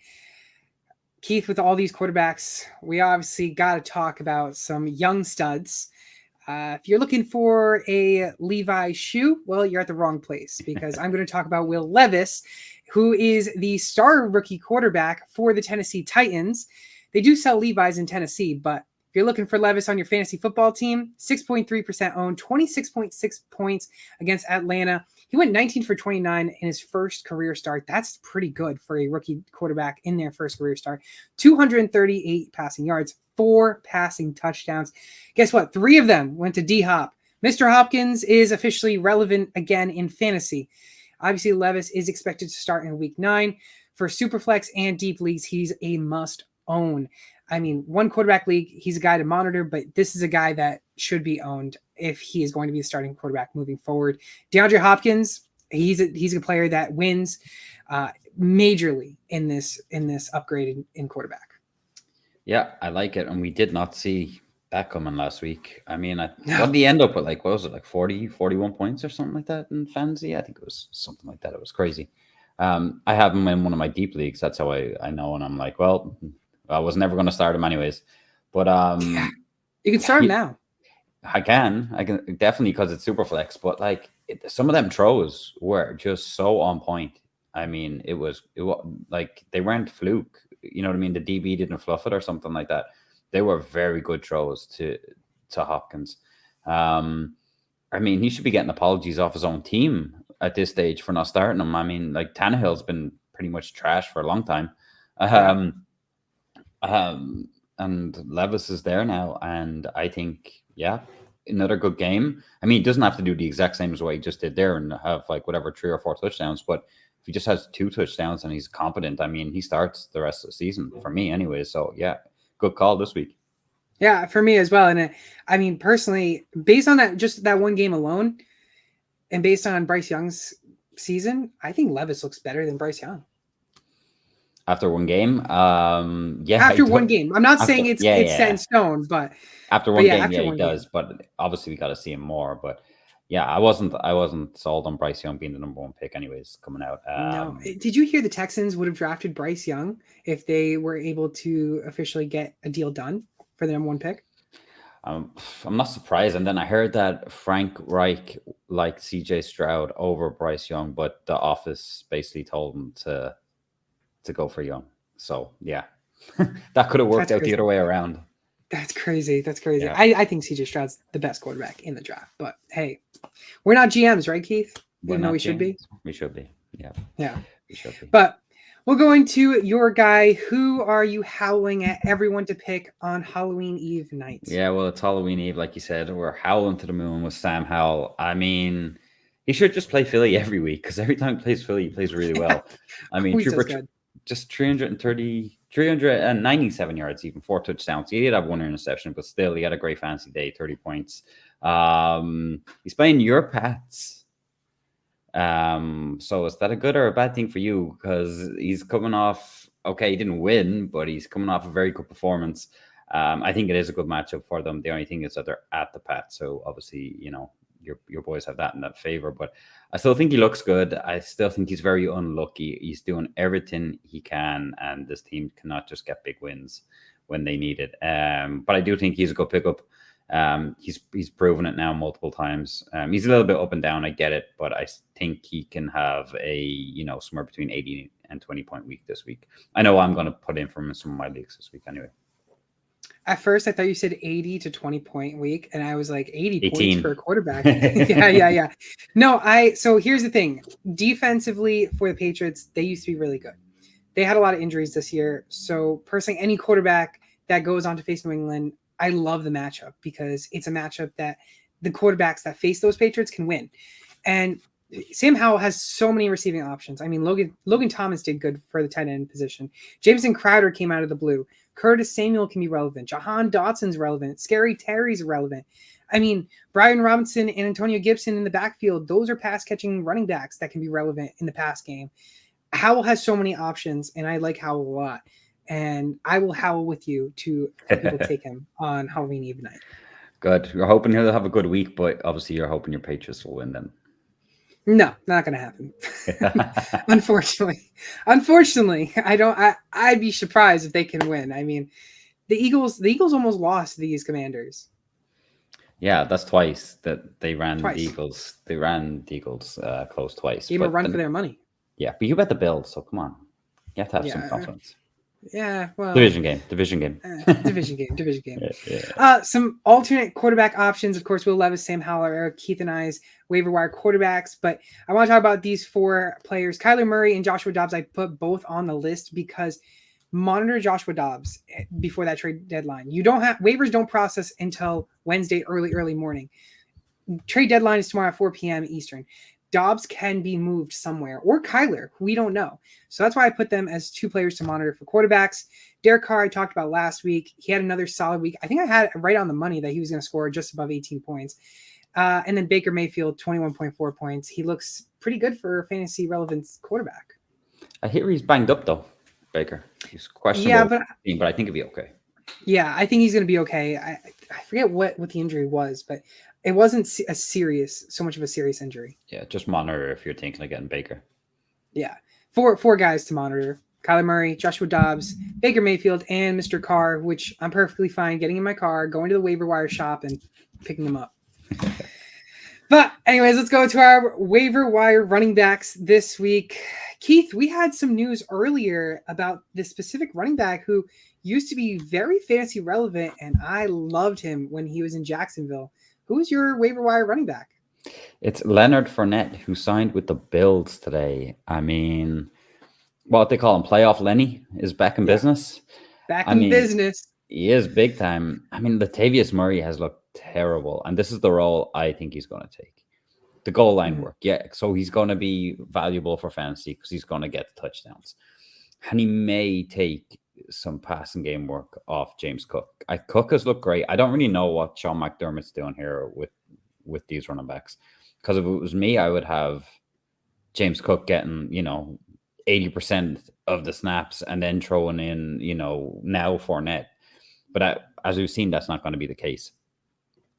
Keith, with all these quarterbacks, we obviously got to talk about some young studs. If you're looking for a Levi shoe, well, you're at the wrong place, because I'm going to talk about Will Levis, who is the star rookie quarterback for the Tennessee Titans. They do sell Levi's in Tennessee, but if you're looking for Levis on your fantasy football team, 6.3% owned, 26.6 points against Atlanta. He went 19 for 29 in his first career start. That's pretty good for a rookie quarterback in their first career start. 238 passing yards, 4 passing touchdowns. Guess what? 3 of them went to D-Hop. Mr. Hopkins is officially relevant again in fantasy. Obviously, Levis is expected to start in week 9. For Superflex and deep leagues, he's a must own. I mean, one quarterback league, he's a guy to monitor, but this is a guy that should be owned if he is going to be the starting quarterback moving forward. DeAndre Hopkins, he's a player that wins majorly in this upgrade in quarterback. Yeah, I like it. And we did not see that coming last week. I mean, what did he end up with? Like, what was it, like 40, 41 points or something like that in fantasy? I think it was something like that. It was crazy. I have him in one of my deep leagues. That's how I know. And I'm like, well, I was never going to start him anyways. But you can start him now. I can definitely, because it's super flex. But like some of them throws were just so on point. I mean, it was like they weren't fluke. You know what I mean? The DB didn't fluff it or something like that. They were very good throws to Hopkins. I mean, he should be getting apologies off his own team at this stage for not starting him. I mean, like Tannehill's been pretty much trash for a long time. And Levis is there now, and I think, yeah, another good game. I mean, he doesn't have to do the exact same as what he just did there and have like whatever 3 or 4 touchdowns, but if he just has 2 touchdowns and he's competent, I mean, he starts the rest of the season for me anyway. So yeah, good call this week. Yeah, for me as well. And I mean, personally, based on that one game alone, and based on Bryce Young's season, I think Levis looks better than Bryce Young. After one game, After one game, I'm not saying it's set in stone, but after one game, he does. But obviously, we got to see him more. But yeah, I wasn't sold on Bryce Young being the number 1 pick, anyways, coming out. No, did you hear the Texans would have drafted Bryce Young if they were able to officially get a deal done for the number 1 pick? I'm not surprised. And then I heard that Frank Reich liked CJ Stroud over Bryce Young, but the office basically told him to go for Young. So yeah, that could have worked out the other way around. That's crazy. Yeah. I think CJ Stroud's the best quarterback in the draft, but hey, we're not GMs, right, Keith? Even though we should be. We should be. Yeah. Yeah. We should be. But we'll go into your guy. Who are you howling at everyone to pick on Halloween Eve night? Yeah, well, it's Halloween Eve, like you said. We're howling to the moon with Sam Howell. I mean, he should just play Philly every week, because every time he plays Philly, he plays really well. I mean, just 397 yards, even 4 touchdowns. He did have 1 interception, but still, he had a great fantasy day, 30 points. He's playing your Pats. So is that a good or a bad thing for you? Because he's coming off, okay, he didn't win, but he's coming off a very good performance. I think it is a good matchup for them. The only thing is that they're at the Pats, so obviously, your boys have that in that favor. But I still think he looks good. I still think he's very unlucky. He's doing everything he can, and this team cannot just get big wins when they need it. But I do think he's a good pickup. He's proven it now multiple times. He's a little bit up and down. I get it, but I think he can have a somewhere between 80 and 20 point week this week. I know I'm going to put in from some of my leagues this week anyway. At first, I thought you said 80 to 20 point week, and I was like 80 18 points for a quarterback. Yeah. No, so here's the thing. Defensively for the Patriots, they used to be really good. They had a lot of injuries this year. So personally, any quarterback that goes on to face New England, I love the matchup because it's a matchup that the quarterbacks that face those Patriots can win. And Sam Howell has so many receiving options. I mean, Logan Thomas did good for the tight end position. Jameson Crowder came out of the blue. Curtis Samuel can be relevant. Jahan Dotson's relevant. Scary Terry's relevant. I mean, Brian Robinson and Antonio Gibson in the backfield, those are pass-catching running backs that can be relevant in the pass game. Howell has so many options, and I like Howell a lot. And I will howl with you for people to take him on Halloween Eve night. Good. You're hoping he'll have a good week, but obviously you're hoping your Patriots will win then. No, not going to happen. Unfortunately, I'd be surprised if they can win. I mean, the Eagles almost lost these Commanders. Yeah, that's twice that they ran the Eagles. They ran the Eagles close twice. Gave them a run for their money. Yeah, but you bet the Bills, so come on. You have to have some confidence. Yeah, well, division game. Division game. Yeah. Some alternate quarterback options, of course. Will Levis, Sam Howell, Eric Keith, and I's waiver wire quarterbacks. But I want to talk about these four players: Kyler Murray and Joshua Dobbs. I put both on the list because monitor Joshua Dobbs before that trade deadline. You don't have waivers don't process until Wednesday early morning. Trade deadline is tomorrow at 4 p.m. Eastern. Dobbs can be moved somewhere, or Kyler. We don't know. So that's why I put them as two players to monitor for quarterbacks. Derek Carr, I talked about last week. He had another solid week. I think I had it right on the money that he was going to score just above 18 points. And then Baker Mayfield, 21.4 points. He looks pretty good for a fantasy relevance quarterback. I hear he's banged up, though, Baker. He's questionable, but I think he'll be okay. Yeah, I think he's going to be okay. I forget what the injury was, but it wasn't so much of a serious injury. Yeah, just monitor if you're thinking of getting Baker. Yeah, four guys to monitor: Kyler Murray, Joshua Dobbs, Baker Mayfield, and Mr. Carr, which I'm perfectly fine getting in my car, going to the waiver wire shop, and picking them up. But anyways, let's go to our waiver wire running backs this week. Keith, we had some news earlier about this specific running back who used to be very fantasy relevant, and I loved him when he was in Jacksonville. Who's your waiver wire running back? It's Leonard Fournette, who signed with the Bills today. I mean, what they call him, Playoff Lenny, is back in business. Back in business. He is big time. I mean, Latavius Murray has looked terrible, and this is the role I think he's going to take. The goal line work. Yeah, so he's going to be valuable for fantasy because he's going to get the touchdowns. And he may take some passing game work off James Cook. Cook has looked great. I don't really know what Sean McDermott's doing here with these running backs, because if it was me, I would have James Cook getting 80% of the snaps and then throwing in now Fournette. But as we've seen, that's not going to be the case.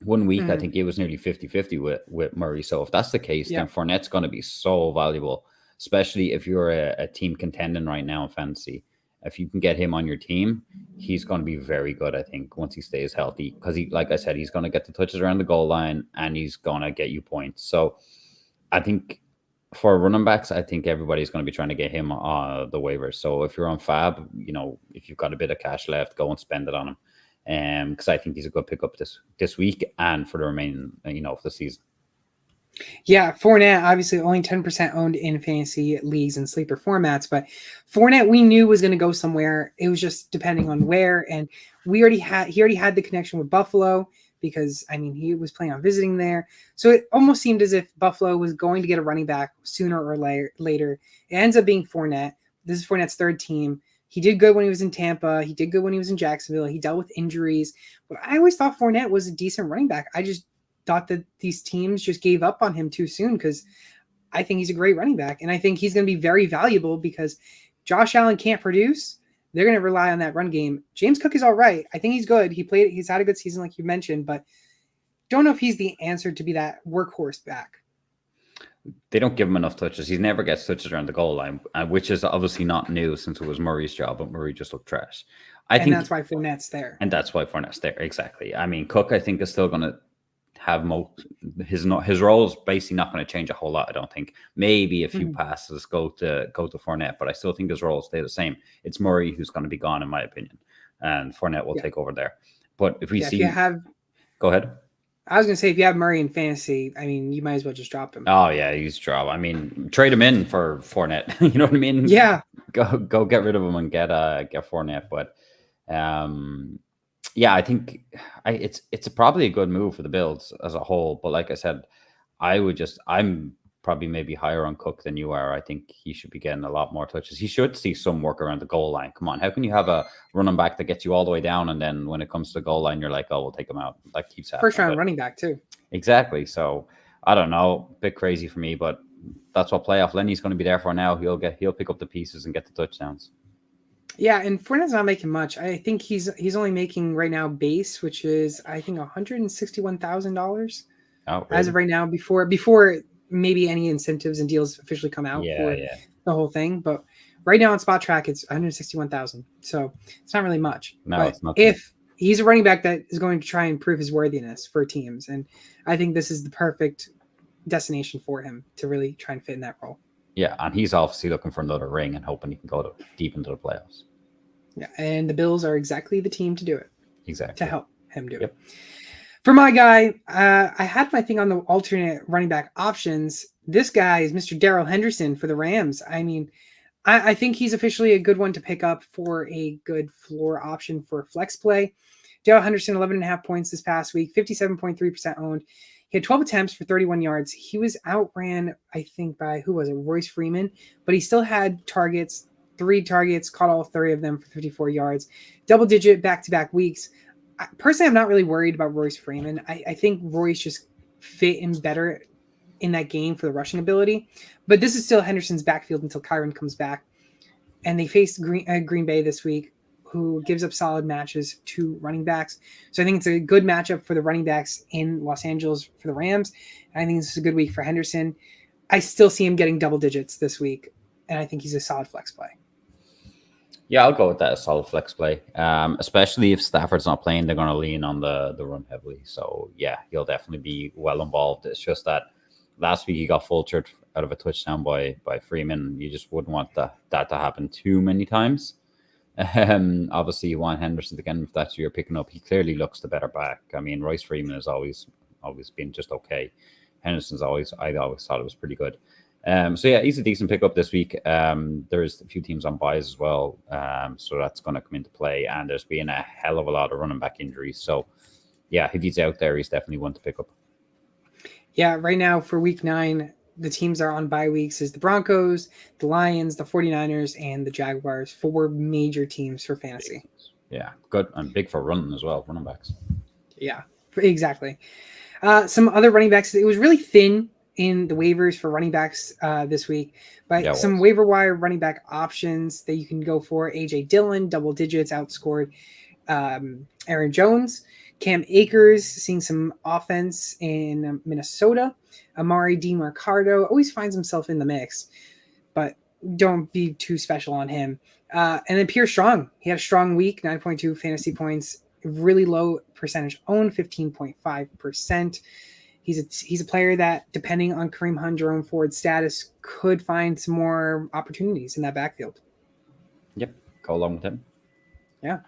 1 week, I think it was nearly 50-50 with Murray. So if that's the case, then Fournette's going to be so valuable, especially if you're a team contending right now in fantasy. If you can get him on your team, he's going to be very good, I think, once he stays healthy. Because, like I said, he's going to get the touches around the goal line and he's going to get you points. So I think for running backs, I think everybody's going to be trying to get him on the waivers. So if you're on Fab, if you've got a bit of cash left, go and spend it on him. Because I think he's a good pickup this week and for the remaining, of the season. Yeah, Fournette, obviously only 10% owned in fantasy leagues and sleeper formats, but Fournette we knew was going to go somewhere. It was just depending on where, and he already had the connection with Buffalo because, he was planning on visiting there. So it almost seemed as if Buffalo was going to get a running back sooner or later. It ends up being Fournette. This is Fournette's third team. He did good when he was in Tampa. He did good when he was in Jacksonville. He dealt with injuries. But I always thought Fournette was a decent running back. I just thought that these teams just gave up on him too soon because I think he's a great running back, and I think he's going to be very valuable because Josh Allen can't produce. They're going to rely on that run game. James Cook is all right. I think he's good. He's had a good season, like you mentioned, but don't know if he's the answer to be that workhorse back. They don't give him enough touches. He never gets touches around the goal line, which is obviously not new since it was Murray's job, but Murray just looked trash. I think that's why Fournette's there. And that's why Fournette's there. Exactly. I mean, Cook, I think, is still going to have his role is basically not going to change a whole lot. I don't think. Maybe a few passes go to Fournette, but I still think his role will stay the same. It's Murray who's going to be gone, in my opinion, and Fournette will take over there. But if we see, go ahead. I was going to say, if you have Murray in fantasy, I mean, you might as well just drop him. Oh yeah, he's drop. I mean, trade him in for Fournette. You know what I mean? Yeah. Go get rid of him and get Fournette. But yeah, I think it's probably a good move for the Bills as a whole. But like I said, I'm probably maybe higher on Cook than you are. I think he should be getting a lot more touches. He should see some work around the goal line. Come on, how can you have a running back that gets you all the way down, and then when it comes to the goal line, you're like, oh, we'll take him out. That keeps happening. First round running back too. Exactly. So I don't know, a bit crazy for me, but that's what playoff Lenny's going to be there for now. He'll pick up the pieces and get the touchdowns. Yeah, and Fournette's not making much. I think he's only making right now base, which is I think $161,000 as of right now. Before maybe any incentives and deals officially come out for the whole thing, but right now on Spot Track it's 161,000. So it's not really much. No, but it's not. If he's a running back that is going to try and prove his worthiness for teams, and I think this is the perfect destination for him to really try and fit in that role. Yeah, and he's obviously looking for another ring and hoping he can go deep into the playoffs. Yeah, and the Bills are exactly the team to do it. Exactly. To help him do it. For my guy, I had my thing on the alternate running back options. This guy is Mr. Darrell Henderson for the Rams. I mean, I think he's officially a good one to pick up for a good floor option for flex play. Darrell Henderson, 11.5 points this past week, 57.3% owned. He had 12 attempts for 31 yards. He was outran, I think, by, who was it, Royce Freeman, but he still had targets, 3 targets, caught all 3 of them for 54 yards. Double-digit back-to-back weeks. Personally, I'm not really worried about Royce Freeman. I think Royce just fit in better in that game for the rushing ability. But this is still Henderson's backfield until Kyron comes back. And they faced Green Bay this week, who gives up solid matches to running backs. So I think it's a good matchup for the running backs in Los Angeles for the Rams. And I think this is a good week for Henderson. I still see him getting double digits this week, and I think he's a solid flex play. Yeah, I'll go with that, a solid flex play. Especially if Stafford's not playing, they're going to lean on the run heavily. So, yeah, he'll definitely be well involved. It's just that last week he got vultured out of a touchdown by Freeman. You just wouldn't want that to happen too many times. Obviously, you want Henderson again if that's who you're picking up. He clearly looks the better back. I mean, Royce Freeman has always been just okay. Henderson's I always thought it was pretty good. So yeah, he's a decent pickup this week. There's a few teams on buys as well, so that's going to come into play. And there's been a hell of a lot of running back injuries. So yeah, if he's out there, he's definitely one to pick up. Yeah, right now for week 9, the teams are on bye weeks is the Broncos, the Lions, the 49ers, and the Jaguars. 4 major teams for fantasy. Yeah, good. And big for running as well, running backs. Yeah, exactly. Some other running backs. It was really thin in the waivers for running backs this week, but some waiver wire running back options that you can go for. A.J. Dillon, double digits, outscored Aaron Jones. Cam Akers seeing some offense in Minnesota. Amari DiMercado always finds himself in the mix, but don't be too special on him. And then Pierre Strong. He had a strong week, 9.2 fantasy points, really low percentage owned, 15.5%. He's a player that, depending on Kareem Hunt, Jerome Ford's status, could find some more opportunities in that backfield. Yep, go along with him. Yeah.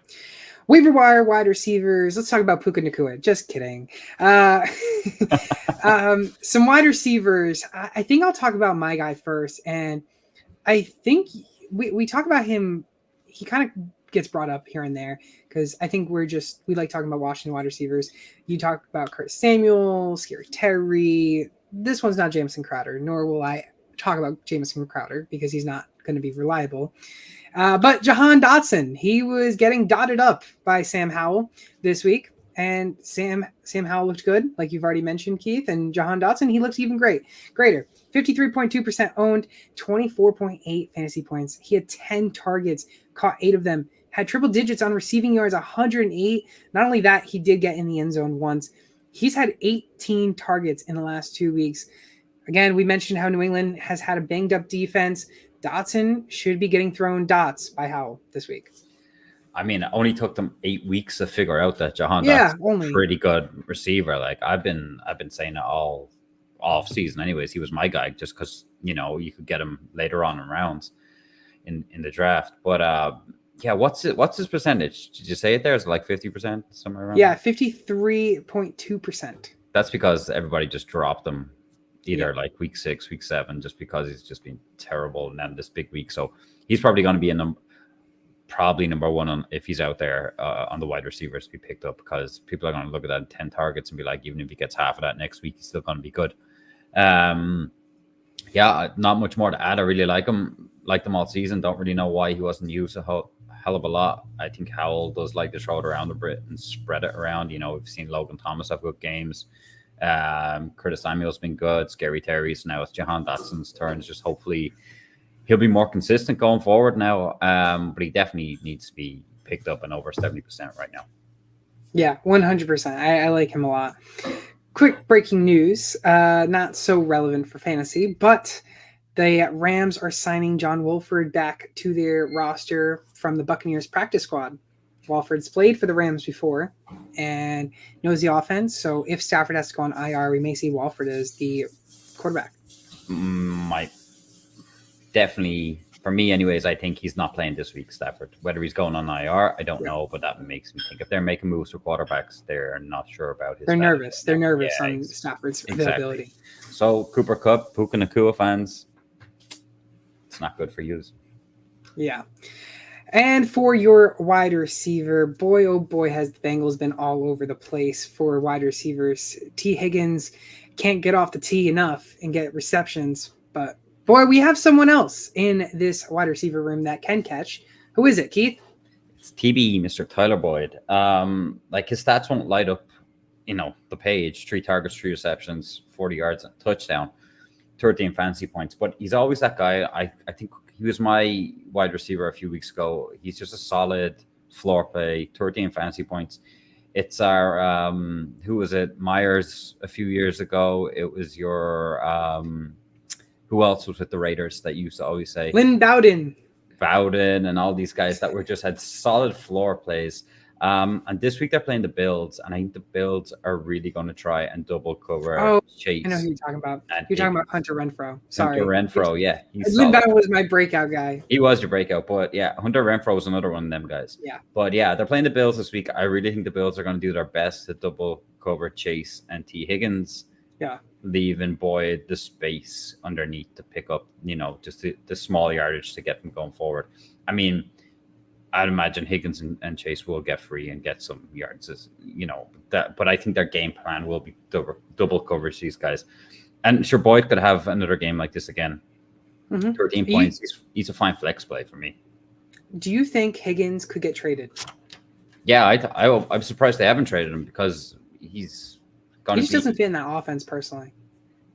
Waiver wire wide receivers. Let's talk about Puka Nacua. Just kidding. Some wide receivers. I think I'll talk about my guy first. And I think we talk about him. He kind of gets brought up here and there because I think we like talking about Washington wide receivers. You talk about Curtis Samuel, Scary Terry. This one's not Jamison Crowder, nor will I talk about Jamison Crowder because he's not going to be reliable. But Jahan Dotson, he was getting dotted up by Sam Howell this week. And Sam Howell looked good, like you've already mentioned, Keith. And Jahan Dotson, he looked even greater. 53.2% owned, 24.8 fantasy points. He had 10 targets, caught 8 of them, had triple digits on receiving yards, 108. Not only that, he did get in the end zone once. He's had 18 targets in the last 2 weeks. Again, we mentioned how New England has had a banged up defense. Dotson should be getting thrown dots by Howell this week. I mean, it only took them 8 weeks to figure out that Jahan Yeah, Dotson's a pretty good receiver. Like I've been saying it all off season. Anyways, he was my guy just because you could get him later on in rounds in the draft. But yeah, what's his percentage? Did you say it there? Is it like 50% somewhere around? Yeah, 53.2%. That's because everybody just dropped him either like week 6, week 7, just because he's just been terrible and then this big week. So he's probably going to be probably number one on if he's out there on the wide receivers to be picked up, because people are going to look at that 10 targets and be like, even if he gets half of that next week, he's still going to be good. Yeah, not much more to add. I really like him. Liked him all season. Don't really know why he wasn't used a hell of a lot. I think Howell does like to throw it around a bit and spread it around. We've seen Logan Thomas have good games. Curtis Samuel's been good. Scary Terry's now. It's Jahan Dotson's turn. Just hopefully he'll be more consistent going forward now. But he definitely needs to be picked up and over 70% right now. Yeah, 100%. I like him a lot. Quick breaking news, not so relevant for fantasy, but the Rams are signing John Wolford back to their roster from the Buccaneers practice squad. Wolford's played for the Rams before and knows the offense. So if Stafford has to go on IR, we may see Wolford as the quarterback. Might definitely, for me anyways, I think he's not playing this week, Stafford. Whether he's going on IR, I don't know, but that makes me think if they're making moves for quarterbacks, they're not sure about his. They're nervous. They're nervous on Stafford's availability. So Cooper Kupp, Puka Nacua fans, it's not good for you. Yeah. And for your wide receiver, boy, oh boy, has the Bengals been all over the place for wide receivers. T. Higgins can't get off the tee enough and get receptions, but boy, we have someone else in this wide receiver room that can catch. Who is it, Keith? It's TB, Mr. Tyler Boyd. Like his stats won't light up, the page. 3 targets, 3 receptions, 40 yards, and touchdown, 13 fantasy points. But he's always that guy. I think he was my wide receiver a few weeks ago. He's just a solid floor play, 13 fantasy points. It's our, who was it? Myers a few years ago. It was your, who else was with the Raiders that you used to always say? Lynn Bowden and all these guys that were just had solid floor plays. And this week they're playing the Bills, and I think the Bills are really going to try and double cover Chase. I know who you're talking about. You're talking about Hunter Renfrow. Sorry. Hunter Renfrow, yeah. Lynn Bowden was my breakout guy. He was your breakout, but yeah, Hunter Renfrow was another one of them guys. Yeah. But yeah, they're playing the Bills this week. I really think the Bills are going to do their best to double cover Chase and T. Higgins. Yeah. Leaving Boyd the space underneath to pick up, just the small yardage to get them going forward. I mean, I'd imagine Higgins and Chase will get free and get some yards, but I think their game plan will be double coverage these guys. And sure, Boyd could have another game like this again. 13 points. He's a fine flex play for me. Do you think Higgins could get traded? Yeah, I'm surprised they haven't traded him because he's going to. He just doesn't fit in that offense personally.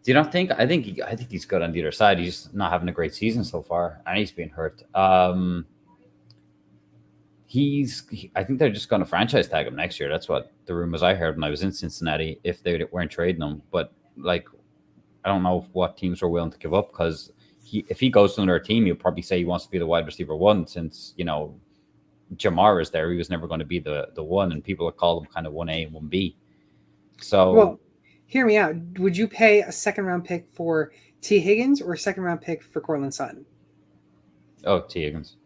Do you not think? I think he's good on the other side. He's just not having a great season so far, and he's been hurt. I think they're just going to franchise tag him next year. That's what the rumors I heard when I was in Cincinnati, if they weren't trading him. But I don't know what teams are willing to give up, because if he goes to another team, he'll probably say he wants to be the wide receiver 1, since Jamar is there. He was never going to be the 1, and people will call him kind of 1A and 1B. So, well, hear me out. Would you pay a second-round pick for T. Higgins or a second-round pick for Cortland Sutton? Oh, T. Higgins.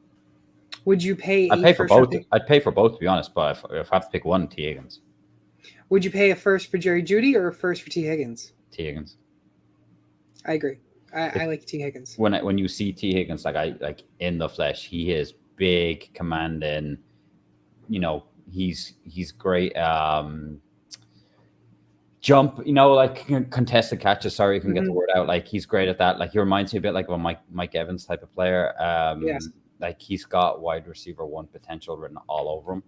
Would you pay? I'd pay for both. I'd pay for both, to be honest. But if I have to pick one, T. Higgins. Would you pay a first for Jerry Jeudy or a first for T. Higgins? T. Higgins. I agree. I like T. Higgins. When you see T. Higgins, like in the flesh, he is big, commanding. He's great. Jump, like contested catches. Sorry, if I can get the word out. Like he's great at that. Like he reminds me a bit like of a Mike Evans type of player. Yes. Like he's got wide receiver 1 potential written all over him.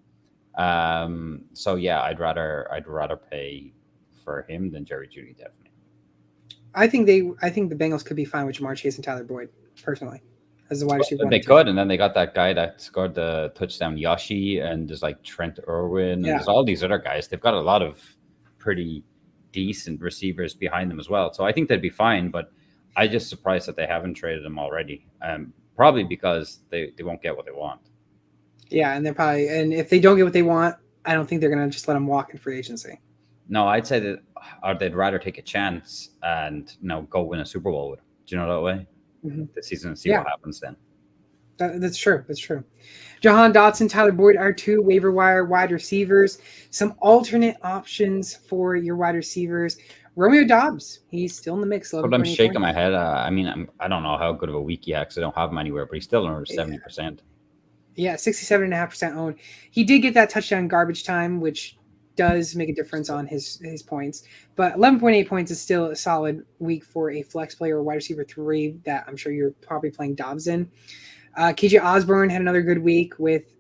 So yeah, I'd rather pay for him than Jerry Judy, definitely. I think the Bengals could be fine with Jamar Chase and Tyler Boyd, personally, as the wide receiver one They and two. could, and then they got that guy that scored the touchdown, Yoshi, and there's like Trent Irwin, and Yeah. there's all these other guys. They've got a lot of pretty decent receivers behind them as well. So I think they'd be fine, but I just surprised that they haven't traded them already. Probably because they won't get what they want. Yeah, and and if they don't get what they want, I don't think they're gonna just let them walk in free agency. No, I'd say that, or they'd rather take a chance and go win a Super Bowl with them. Do you know that way? This season and see what happens then. That's true. That's true. Jahan Dotson, Tyler Boyd are two waiver wire wide receivers. Some alternate options for your wide receivers. Romeo Doubs, he's still in the mix. But I'm shaking my head. I mean, I don't know how good of a week he had because I don't have him anywhere, but he's still under 70%. Yeah, 67.5% owned. He did get that touchdown garbage time, which does make a difference on his points. But 11.8 points is still a solid week for a flex player or wide receiver 3 that I'm sure you're probably playing Dobbs in. KJ Osborne had another good week with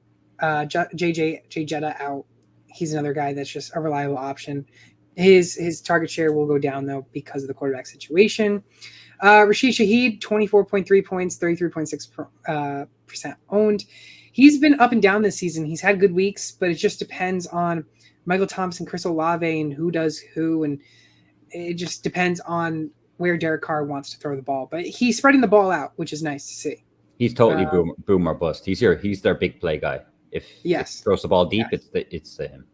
Jay Jetta out. He's another guy that's just a reliable option. His target share will go down, though, because of the quarterback situation. Rashid Shaheed, 24.3 points, 33.6% owned. He's been up and down this season. He's had good weeks, but it just depends on Michael Thompson, Chris Olave, and who does who. And it just depends on where Derek Carr wants to throw the ball. But he's spreading the ball out, which is nice to see. He's totally boom or bust. He's their big play guy. If he throws the ball deep, it's to him.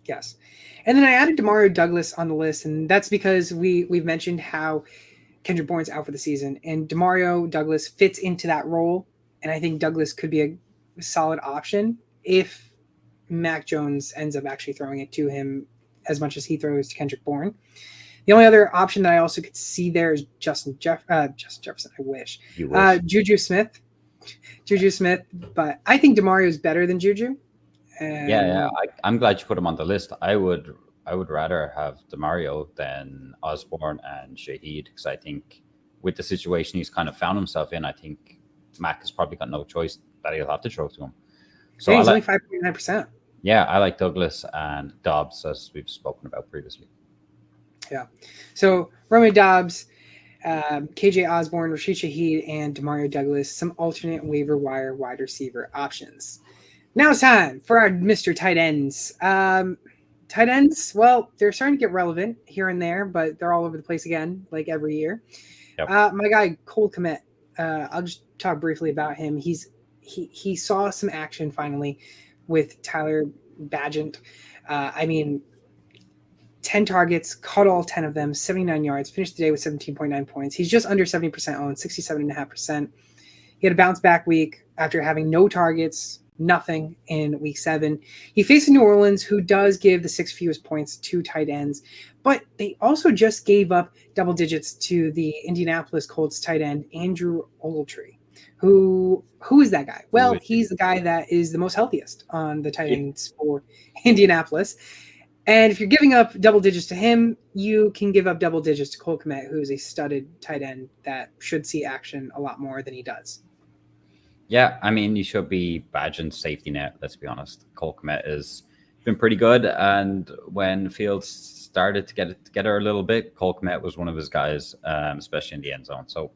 Yes. And then I added Demario Douglas on the list, and that's because we've mentioned how Kendrick Bourne's out for the season, and Demario Douglas fits into that role, and I think Douglas could be a solid option if Mac Jones ends up actually throwing it to him as much as he throws to Kendrick Bourne. The only other option that I also could see there is Justin Jefferson. I wish. Juju Smith, but I think Demario is better than Juju. Yeah. I'm glad you put him on the list. I would rather have Demario than Osborne and Shaheed because I think with the situation he's kind of found himself in, I think Mac has probably got no choice that he'll have to throw to him. So he's only 5.9%. Yeah, I like Douglas and Dobbs as we've spoken about previously. Yeah. So Romeo Dobbs, KJ Osborne, Rashid Shaheed, and Demario Douglas, some alternate waiver wire wide receiver options. Now it's time for our Mr. Tight Ends. Tight ends, well, they're starting to get relevant here and there, but they're all over the place again, like every year. Yep. My guy, Cole Kmet, I'll just talk briefly about him. He saw some action finally with Tyler Bagent. 10 targets, caught all 10 of them, 79 yards, finished the day with 17.9 points. He's just under 70% owned, 67.5%. He had a bounce back week after having no targets, nothing in week 7. He faced New Orleans, who does give the 6th fewest points to tight ends, but they also just gave up double digits to the Indianapolis Colts tight end, Andrew Ogletree. Who is that guy? Well, he's the guy that is the most healthiest on the tight ends for Indianapolis. And if you're giving up double digits to him, you can give up double digits to Cole Kmet, who is a studded tight end that should see action a lot more than he does. Yeah, I mean, you should be Bagent's safety net, let's be honest. Cole Kmet has been pretty good, and when Fields started to get it together a little bit, Cole Kmet was one of his guys, especially in the end zone. So,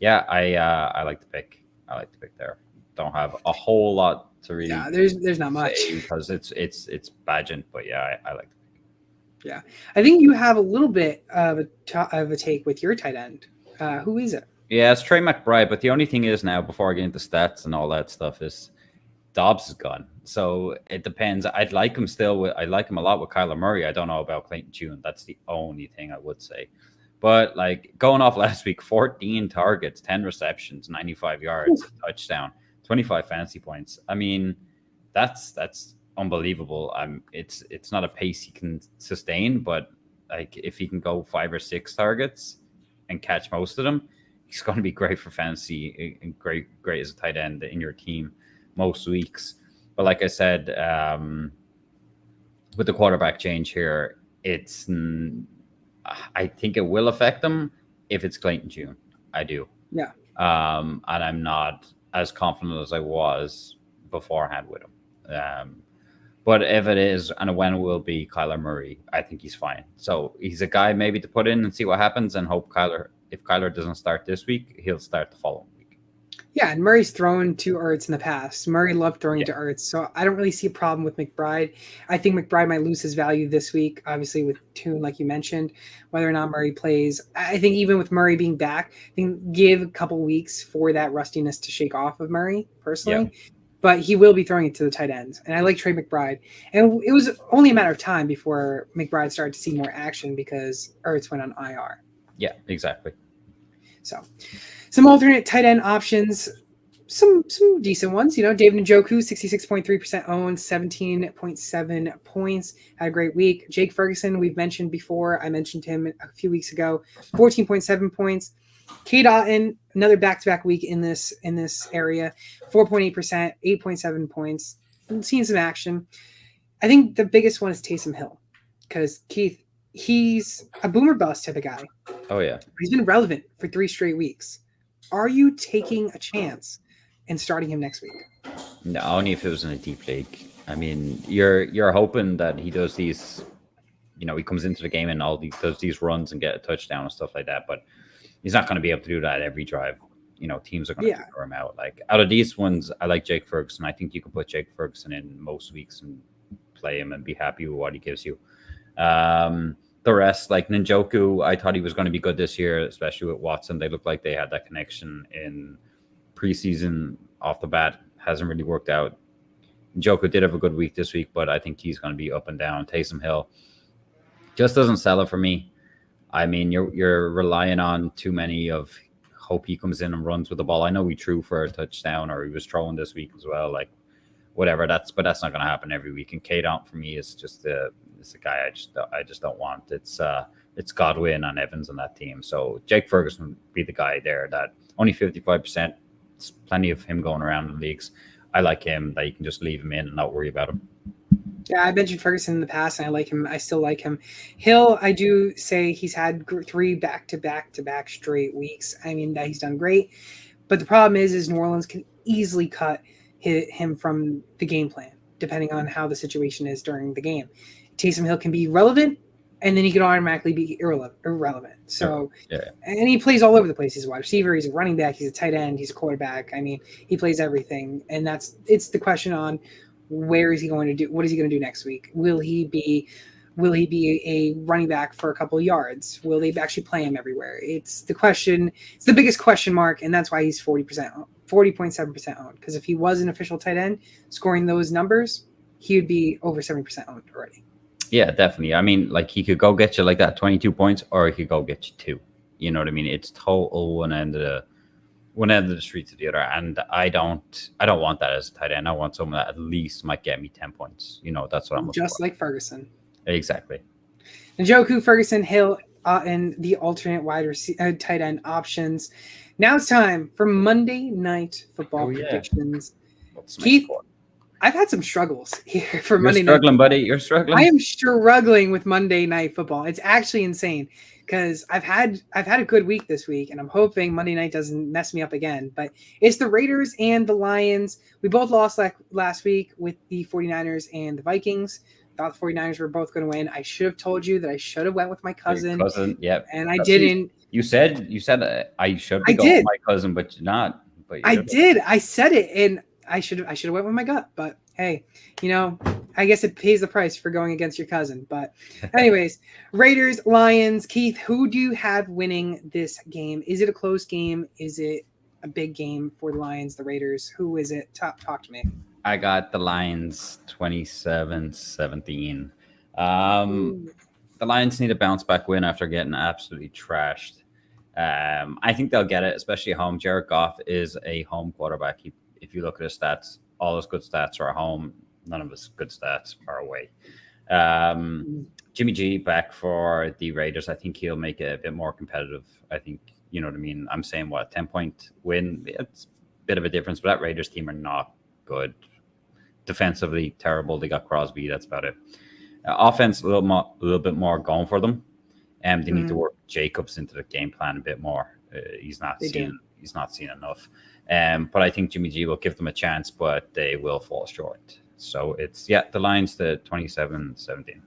yeah, I like the pick. I like the pick there. Don't have a whole lot to really. Yeah, there's not much because it's Bagent, but yeah, I like the pick. Yeah, I think you have a little bit of a take with your tight end. Who is it? Yeah, it's Trey McBride, but the only thing is now, before I get into stats and all that stuff, is Dobbs is gone. So it depends. I'd like him still. I like him a lot with Kyler Murray. I don't know about Clayton Tune. That's the only thing I would say. But like going off last week, 14 targets, 10 receptions, 95 yards, touchdown, 25 fantasy points. I mean, that's unbelievable. It's not a pace he can sustain, but like if he can go 5 or 6 targets and catch most of them, he's going to be great for fantasy and great as a tight end in your team most weeks. But like I said, with the quarterback change here, I think it will affect them if it's Clayton Tune. I do. Yeah. And I'm not as confident as I was beforehand with him. But if it is, and when it will be Kyler Murray, I think he's fine. So he's a guy maybe to put in and see what happens, and hope if Kyler doesn't start this week, he'll start the following week. Yeah, and Murray's thrown to Ertz in the past. Murray loved throwing to Ertz, so I don't really see a problem with McBride. I think McBride might lose his value this week, obviously with Tune, like you mentioned, whether or not Murray plays. I think even with Murray being back, I think give a couple weeks for that rustiness to shake off of Murray, personally. Yeah. But he will be throwing it to the tight ends. And I like Trey McBride. And it was only a matter of time before McBride started to see more action because Ertz went on IR. Yeah, exactly. So some alternate tight end options, some decent ones. David Njoku, 66.3% owned, 17.7 points. Had a great week. Jake Ferguson, we've mentioned before. I mentioned him a few weeks ago, 14.7 points. Cade Otton, another back-to-back week in this area, 4.8%, 8.7 points. Seeing some action. I think the biggest one is Taysom Hill because Keith, he's a boomer bust type of guy. Oh, yeah. He's been relevant for 3 straight weeks. Are you taking a chance and starting him next week? No, only if it was in a deep league. I mean, you're hoping that he does these, he comes into the game and does these runs and get a touchdown and stuff like that, but he's not going to be able to do that every drive. Teams are going to throw him out. Like, out of these ones, I like Jake Ferguson. I think you can put Jake Ferguson in most weeks and play him and be happy with what he gives you. The rest, like Njoku, I thought he was going to be good this year, especially with Watson. They looked like they had that connection in preseason off the bat. Hasn't really worked out. Njoku did have a good week this week, but I think he's going to be up and down. Taysom Hill just doesn't sell it for me. I mean, you're relying on too many of hope he comes in and runs with the ball. I know he threw for a touchdown or he was throwing this week as well. Like, whatever. But that's not going to happen every week. And Cade Otton for me is just a guy I just don't want. It's Godwin and Evans on that team. So Jake Ferguson would be the guy there. That only 55%. It's plenty of him going around in leagues. I like him. That you can just leave him in and not worry about him. Yeah, I mentioned Ferguson in the past, and I like him. I still like him. Hill, I do say he's had 3 back-to-back straight weeks. I mean, that he's done great. But the problem is New Orleans can easily cut him from the game plan, depending on how the situation is during the game. Taysom Hill can be relevant, and then he can automatically be irrelevant. So, And he plays all over the place. He's a wide receiver. He's a running back. He's a tight end. He's a quarterback. I mean, he plays everything. And it's the question on where is he going to do? What is he going to do next week? Will he be a running back for a couple of yards? Will they actually play him everywhere? It's the question. It's the biggest question mark, and that's why he's 40.7% owned. Because if he was an official tight end scoring those numbers, he would be over 70% owned already. Yeah, definitely. I mean, like, he could go get you like that 22 points, or he could go get you 2. You know what I mean? It's total one end of the street to the other, and I don't want that as a tight end. I want someone that at least might get me 10 points. That's what I'm looking just for. Like Ferguson. Exactly. Njoku, Ferguson, Hill, and the alternate tight end options. Now it's time for Monday Night Football predictions. Keith, I've had some struggles here for Monday night. You're struggling, buddy. You're struggling. I am struggling with Monday Night Football. It's actually insane because I've had a good week this week, and I'm hoping Monday night doesn't mess me up again. But it's the Raiders and the Lions. We both lost last week with the 49ers and the Vikings. Thought the 49ers were both going to win. I should have told you that I should have went with my cousin. Yep. And I didn't. You said I should be going with my cousin, but you're not. But I did. I said it, and I should have went with my gut. But hey, I guess it pays the price for going against your cousin. But anyways, Raiders, Lions. Keith, who do you have winning this game? Is it a close game? Is it a big game for the Lions, the Raiders? Who is it? Talk to me. I got the Lions 27-17. The Lions need a bounce back win after getting absolutely trashed. I think they'll get it, especially at home. Jared Goff is a home quarterback. If you look at his stats, all his good stats are at home. None of his good stats are away. Jimmy G back for the Raiders. I think he'll make it a bit more competitive. I think, you know what I mean? I'm saying, 10-point win? It's a bit of a difference, but that Raiders team are not good. Defensively terrible. They got Crosby. That's about it. Offense a little bit more going for them. They need to work Jacobs into the game plan a bit more. He's not seen enough. But I think Jimmy G will give them a chance, but they will fall short. So it's, yeah, the Lions to 27-17.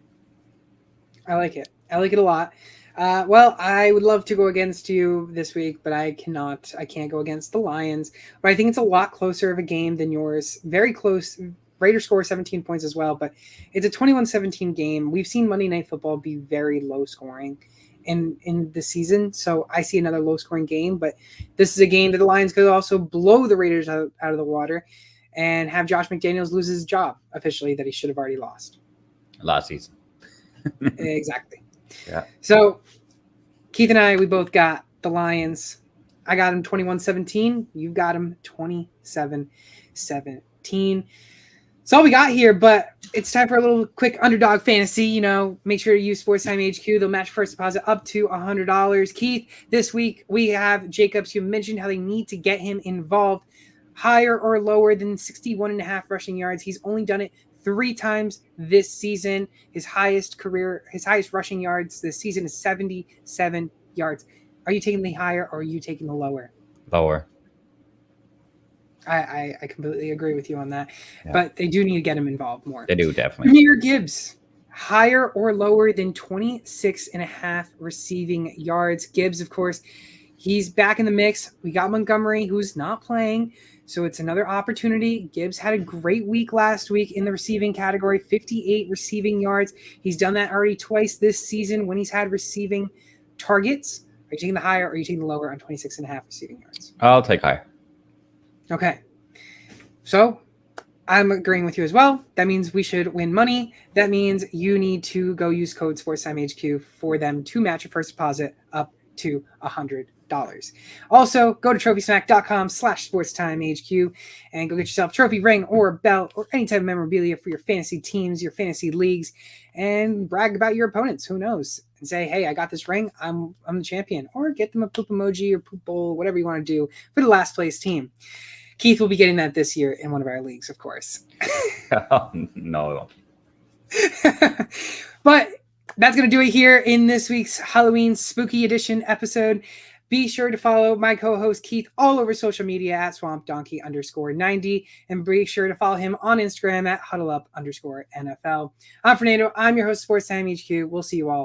I like it. I like it a lot. Well, I would love to go against you this week, but I cannot. I can't go against the Lions. But I think it's a lot closer of a game than yours. Very close. Raiders score 17 points as well, but it's a 21-17 game. We've seen Monday Night Football be very low scoring in the season, so I see another low scoring game. But this is a game that the Lions could also blow the Raiders out of the water and have Josh McDaniels lose his job officially that he should have already lost Last season. Exactly. Yeah. So Keith and I, we both got the Lions. I got him 21-17. You've got him 27-17. That's all we got here, but it's time for a little quick Underdog Fantasy. You know, make sure to use Sports Time HQ. They'll match first deposit up to $100. Keith, this week we have Jacobs, who mentioned how they need to get him involved higher or lower than 61.5 rushing yards. He's only done it 3 times this season. His highest rushing yards this season is 77 yards. Are you taking the higher or are you taking the lower? Lower. I completely agree with you on that. Yeah. But they do need to get him involved more. They do, definitely. Jahmyr Gibbs, higher or lower than 26.5 receiving yards. Gibbs, of course, he's back in the mix. We got Montgomery, who's not playing. So it's another opportunity. Gibbs had a great week last week in the receiving category, 58 receiving yards. He's done that already twice this season when he's had receiving targets. Are you taking the higher or are you taking the lower on 26.5 receiving yards? I'll take higher. Okay. So I'm agreeing with you as well. That means we should win money. That means you need to go use code SportsTimeHQ for them to match your first deposit up to $100. Also, go to TrophySmack.com/SportsTimeHQ and go get yourself a trophy, ring, or a belt, or any type of memorabilia for your fantasy teams, your fantasy leagues, and brag about your opponents. Who knows? And say, hey, I got this ring. I'm the champion. Or get them a poop emoji or poop bowl, whatever you want to do for the last place team. Keith will be getting that this year in one of our leagues, of course. No. But that's going to do it here in this week's Halloween Spooky Edition episode. Be sure to follow my co-host Keith all over social media at SwampDonkey_90. And be sure to follow him on Instagram at HuddleUp_NFL. I'm Fernando. I'm your host, Sports Time HQ. We'll see you all